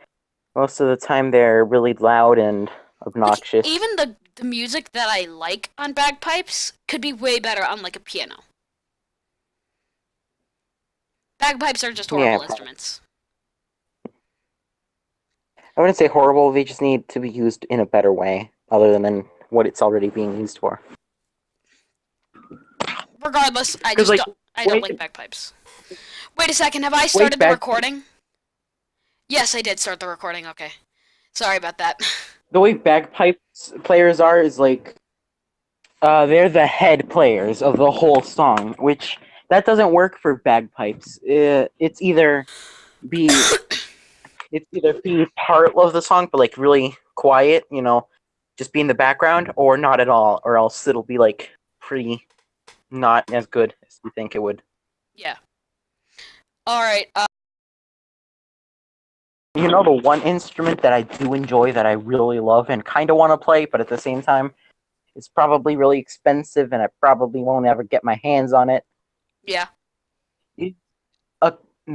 most of the time they're really loud and Like obnoxious. even the music that I like on bagpipes could be way better on like a piano. Bagpipes are just Yeah, horrible instruments. I wouldn't say horrible. They just need to be used in a better way, other than what it's already being used for. Regardless, Because like, I don't like bagpipes. Wait a second, have I started the recording? Yes, I did start the recording. Okay. Sorry about that. the way bagpipes players are is like they're the head players of the whole song, which that doesn't work for bagpipes. Be it's either be part of the song but like really quiet, just be in the background, or not at all, or else it'll be like pretty not as good as you think it would. Yeah. All right. The one instrument that I do enjoy, that I really love and kind of want to play, but at the same time, it's probably really expensive and I probably won't ever get my hands on it. Yeah.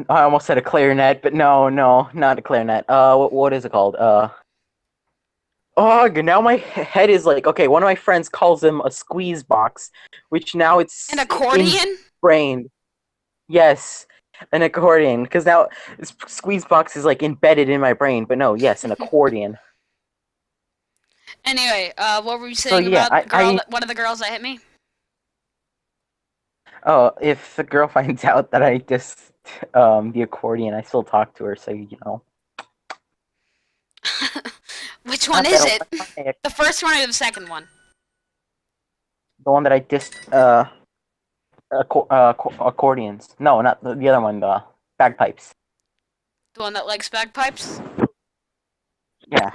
I almost said a clarinet, but no, not a clarinet. What is it called? Ugh, now my head is like, okay, one of my friends calls him a squeeze box, which now An it's accordion? ingrained. Yes, an accordion, because now squeeze box is like embedded in my brain. But no, yes, an accordion. Anyway, what were you So saying yeah, about the girl that one of the girls that hit me? oh, if the girl finds out that I just the accordion, I still talk to her. So Which one not is that it? one time, The first one or the second one? the one that I just accordions. No, not the other one. The bagpipes. The one that likes bagpipes? Yeah,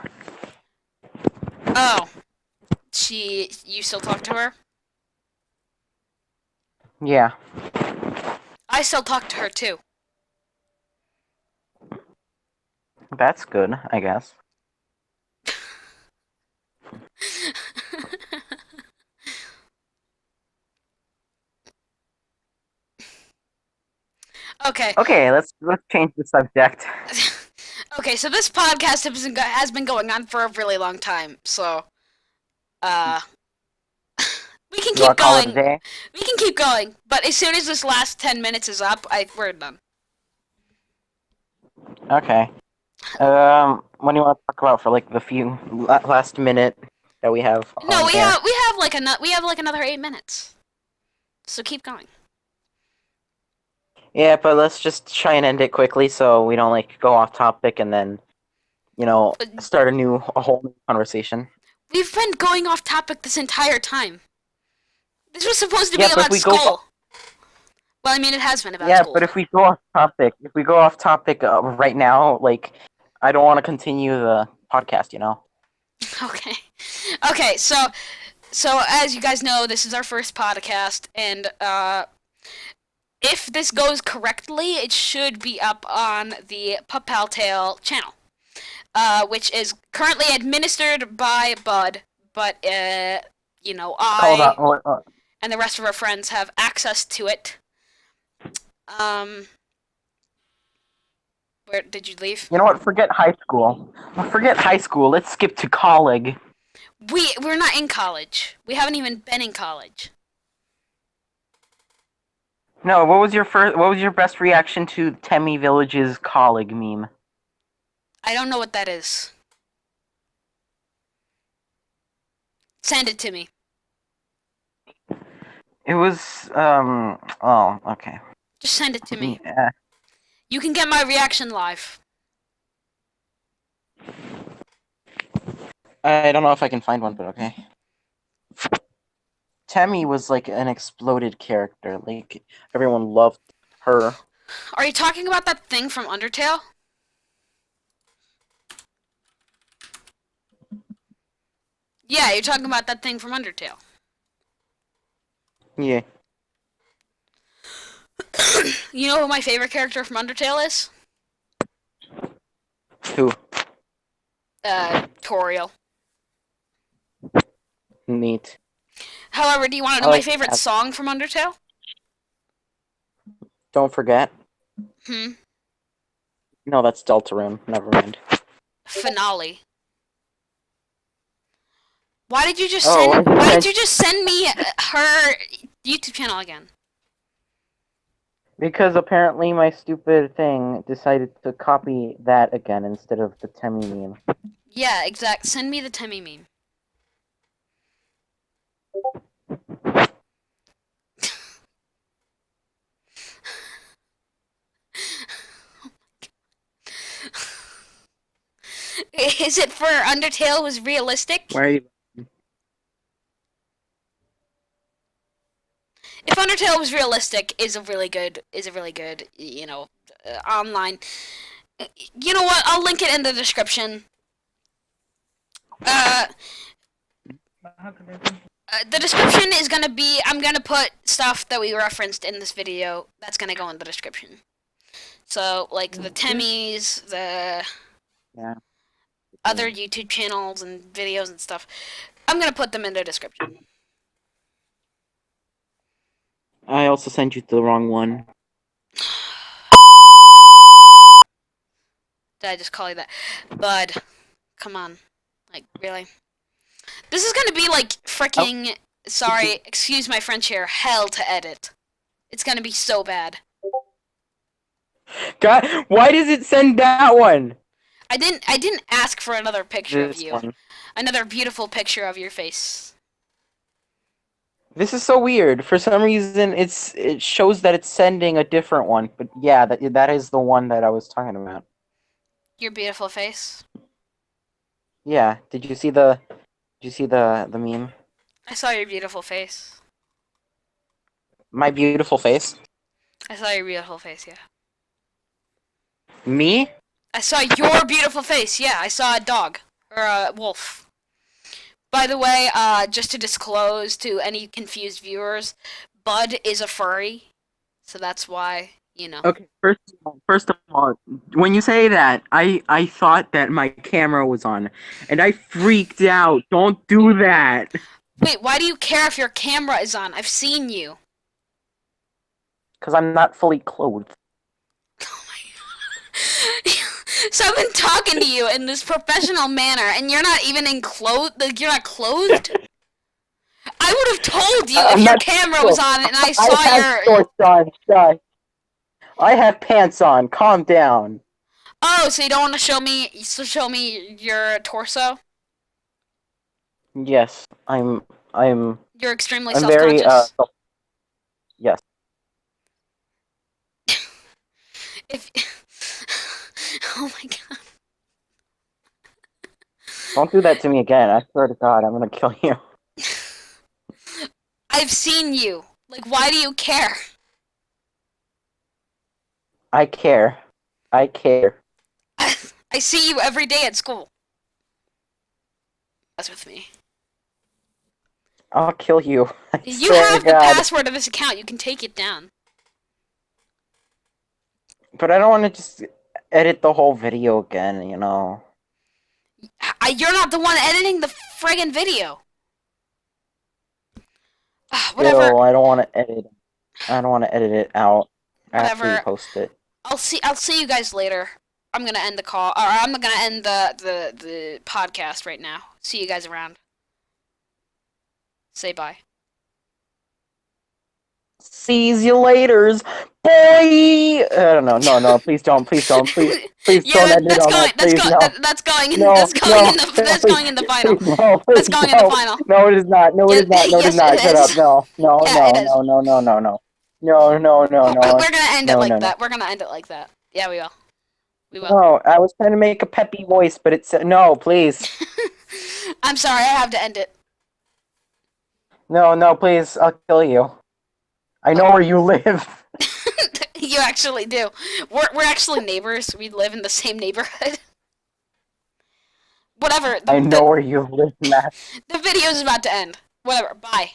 Oh, you still talk to her? yeah, I still talk to her too. that's good, I guess. Okay. Okay, let's change the subject. Okay, so this podcast has been going on for a really long time, so uh, we can You want keep to call it a going. day? We can keep going, but as soon as this last 10 minutes is up, we're done. Okay. What do you want to talk about for like the few last minute that we have No, on air? we have like another 8 minutes, so keep going. Yeah, but let's just try and end it quickly so we don't like go off topic and then But start a whole new conversation. we've been going off topic this entire time. This was supposed to be Yeah, but if about we go, school. Well, I mean, it has been about yeah, school. but if we go off topic right now, like I don't want to continue the podcast. Okay. Okay, so as you guys know, this is our first podcast, and if this goes correctly, it should be up on the PupPalTale channel, which is currently administered by Bud, but Hold on. I and the rest of our friends have access to it. Um, where did you leave? You know what? Forget high school. Forget high school. Let's skip to college. We're not in college. We haven't even been in college. No, what was your best reaction to Temmie Village's colleague meme? I don't know what that is. Send it to me. It was oh, okay. Just send it to me. Yeah. You can get my reaction live. I don't know if I can find one, but okay. Temmie was like an exploded character. Like everyone loved her. Are you talking about that thing from Undertale? Yeah, you're talking about that thing from Undertale. Yeah. You know who my favorite character from Undertale is? Who? Toriel. Neat. However, do you want to I know my like favorite that. song from Undertale? Don't forget. Hmm. No, that's Deltarune. Never mind. Finale. Why did you just Oh, send? Why did you just send me her YouTube channel again? because apparently my stupid thing decided to copy that again instead of the Temmie meme. Yeah, exact. Send me the Temmie meme. Is it for Undertale was realistic? Why are you? If Undertale was realistic, is a really good, online. You know what? I'll link it in the description. Uh, the description is gonna be. I'm gonna put stuff that we referenced in this video. That's gonna go in the description. So like the Temmies, the Yeah. other YouTube channels and videos and stuff. I'm gonna put them in the description. I also sent you the wrong one. Did I just call you that? Bud, come on. Like, really? This is gonna be like Oh, freaking. Sorry, excuse my French here. Hell to edit. It's gonna be so bad. God, why does it send that one? I didn't ask for another picture of this you. one. Another beautiful picture of your face. This is so weird. For some reason, it shows that it's sending a different one. But yeah, that is the one that I was talking about. Your beautiful face. Yeah. Did you see the meme? I saw your beautiful face. My beautiful face. I saw your beautiful face, yeah. Me? I saw your beautiful face, yeah. I saw a dog. Or a wolf. By the way, just to disclose to any confused viewers, Bud is a furry. So that's why, you know. Okay. First of all, when you say that, I thought that my camera was on, and I freaked out. Don't do that. Wait, why do you care if your camera is on? I've seen you. Because I'm not fully clothed. So I've been talking to you in this professional manner, and you're not even like, you're not clothed? I would have told you if I'm your not camera sure. was on and I I saw have your... shorts on. Shush. I have pants on. Calm down. Oh, so you don't want to show me your torso? Yes, I'm You're extremely I'm very self-conscious? yes. If... Oh my god. Don't do that to me again. I swear to God, I'm gonna kill you. I've seen you. Like, why do you care? I care. I care. I see you every day at school. That's with me. I'll kill you. I You swear to have the God. password of this account. You can take it down. But I don't want to just edit the whole video again, you know. You're not the one editing the friggin' video. Whatever. Still, I don't want to edit. I don't want to edit it out after you Whatever. post it. I'll see you guys later. I'm gonna end the call. Or I'm gonna end the podcast right now. See you guys around. Say bye. Sees you laters, boy. I don't know. No, please don't. Please don't. Please Yeah, don't end it on that. Please no. that's going in No, that's going no, in that's please, going in the final. please, no, That's please, going in the no. final. No, it is not. No, it Yeah, is not. No, it is yes, not. it Shut up. is. No, no, Yeah, it no, is. no, no, no, no, no. No, no, no, no. We're gonna end it No, like no, no. that. We're gonna end it like that. Yeah, we will. We will. No, I was trying to make a peppy voice, but it said no, please. I'm sorry. I have to end it. No, please. I'll kill you. I know where you live. You actually do. We're actually neighbors. We live in the same neighborhood. Whatever. I know where you live, Matt. The video is about to end. Whatever. Bye.